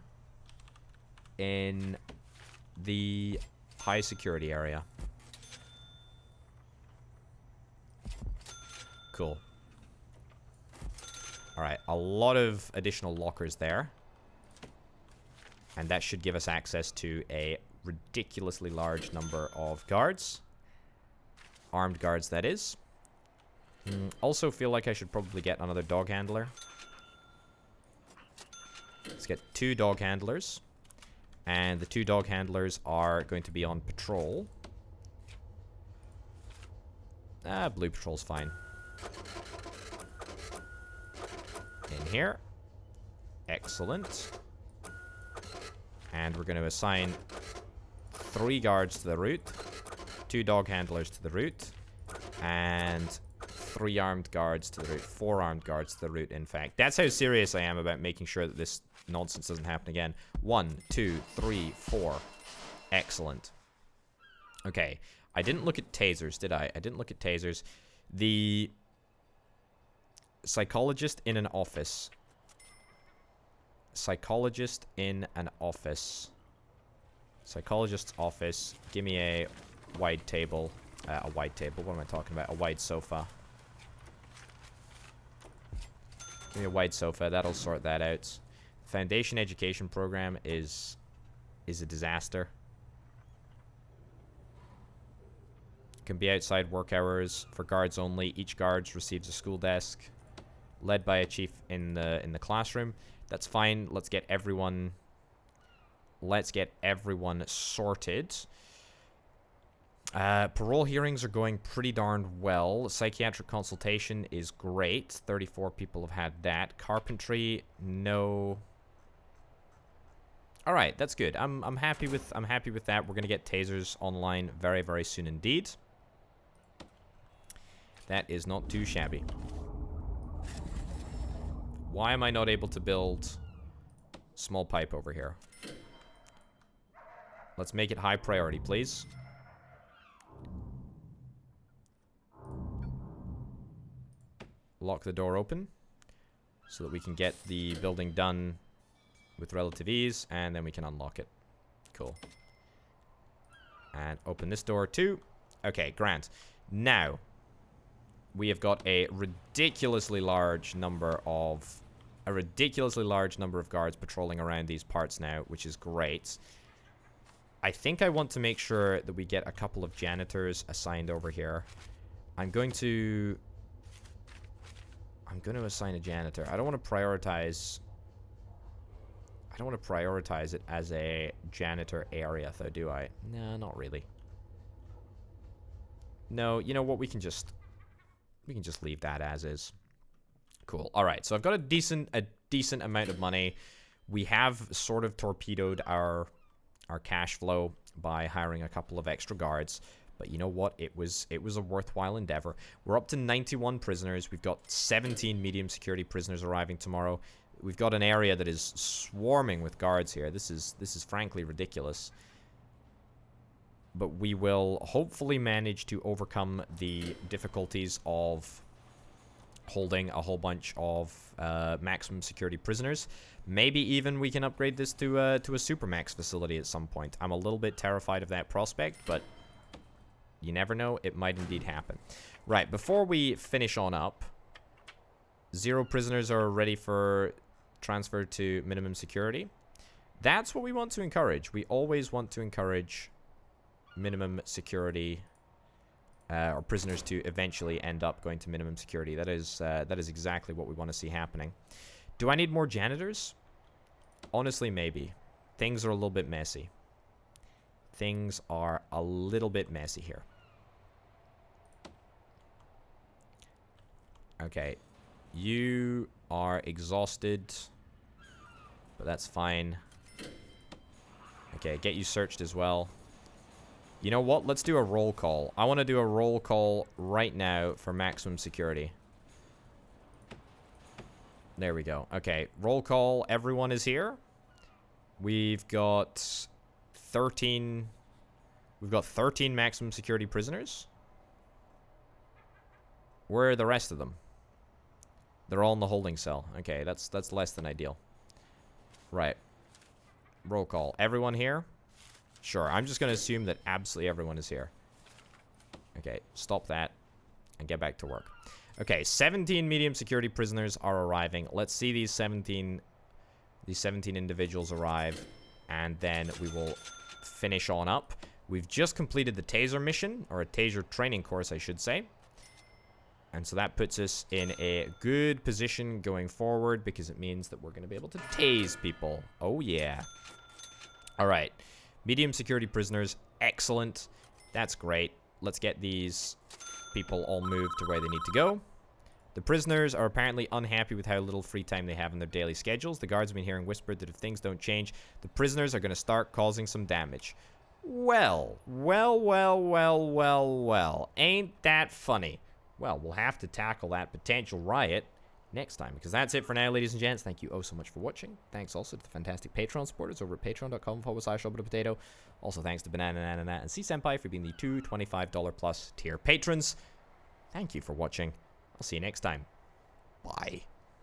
in the high security area. Cool. Alright, a lot of additional lockers there. And that should give us access to a ridiculously large number of guards. Armed guards, that is. Also feel like I should probably get another dog handler. Let's get 2 dog handlers. And the 2 dog handlers are going to be on patrol. Blue patrol's fine. In here. Excellent. And we're going to assign 3 guards to the route, 2 dog handlers to the route, and 3 armed guards to the route, 4 armed guards to the route, in fact. That's how serious I am about making sure that this nonsense doesn't happen again. 1, 2, 3, 4. Excellent. Okay. I didn't look at tasers, did I? I didn't look at tasers. The psychologist in an office. Psychologist in an office. Psychologist's office. Give me a wide table. A wide table. What am I talking about? A wide sofa. Give me a wide sofa. That'll sort that out. Foundation education program is a disaster. Can be outside work hours for guards only. Each guard receives a school desk, led by a chief in the classroom. That's fine. Let's get everyone. Let's get everyone sorted. Parole hearings are going pretty darn well. Psychiatric consultation is great. 34 people have had that. Carpentry, no. All right, that's good. I'm happy with that. We're gonna get tasers online very, very soon indeed. That is not too shabby. Why am I not able to build small pipe over here? Let's make it high priority, please. lock the door open so that we can get the building done with relative ease, and then we can unlock it. Cool. And open this door too. Okay, grand. Now, we have got a ridiculously large number of guards patrolling around these parts now, which is great. I think I want to make sure that we get a couple of janitors assigned over here. I'm going to assign a janitor. I don't want to prioritize it as a janitor area, though, do I? No, not really. No, you know what? We can just leave that as is. Cool. All right. So I've got a decent amount of money. We have sort of torpedoed our cash flow by hiring a couple of extra guards. But you know what? It was a worthwhile endeavor. We're up to 91 prisoners. We've got 17 medium security prisoners arriving tomorrow. We've got an area that is swarming with guards here. This is frankly ridiculous. But we will hopefully manage to overcome the difficulties of holding a whole bunch of maximum security prisoners. Maybe even we can upgrade this to a supermax facility at some point. I'm a little bit terrified of that prospect, but you never know. It might indeed happen. Right, before we finish on up, 0 prisoners are ready for transfer to minimum security. That's what we want to encourage. We always want to encourage minimum security or prisoners to eventually end up going to minimum security. That is exactly what we want to see happening. Do I need more janitors? Honestly, maybe. Things are a little bit messy. Things are a little bit messy here. Okay. You are exhausted, but that's fine. Okay, get you searched as well. You know what? Let's do a roll call. I want to do a roll call right now for maximum security. There we go. Okay, roll call. Everyone is here. We've got 13... We've got 13 maximum security prisoners. Where are the rest of them? They're all in the holding cell. Okay, that's less than ideal. Right. Roll call. Everyone here? Sure, I'm just going to assume that absolutely everyone is here. Okay, stop that and get back to work. Okay, 17 medium security prisoners are arriving. Let's see these 17 individuals arrive, and then we will finish on up. We've just completed the taser mission, or a taser training course, I should say. And so that puts us in a good position going forward, because it means that we're going to be able to tase people. Oh, yeah. All right. Medium security prisoners. Excellent. That's great. Let's get these people all moved to where they need to go. The prisoners are apparently unhappy with how little free time they have in their daily schedules. The guards have been hearing whispered that if things don't change, the prisoners are going to start causing some damage. Well. Ain't that funny? Well, we'll have to tackle that potential riot next time, because that's it for now, ladies and gents. Thank you oh so much for watching. Thanks also to the fantastic Patreon supporters over at patreon.com/potato. Also thanks to Banana and C-Senpai for being the two $25 plus tier patrons. Thank you for watching. I'll see you next time. Bye.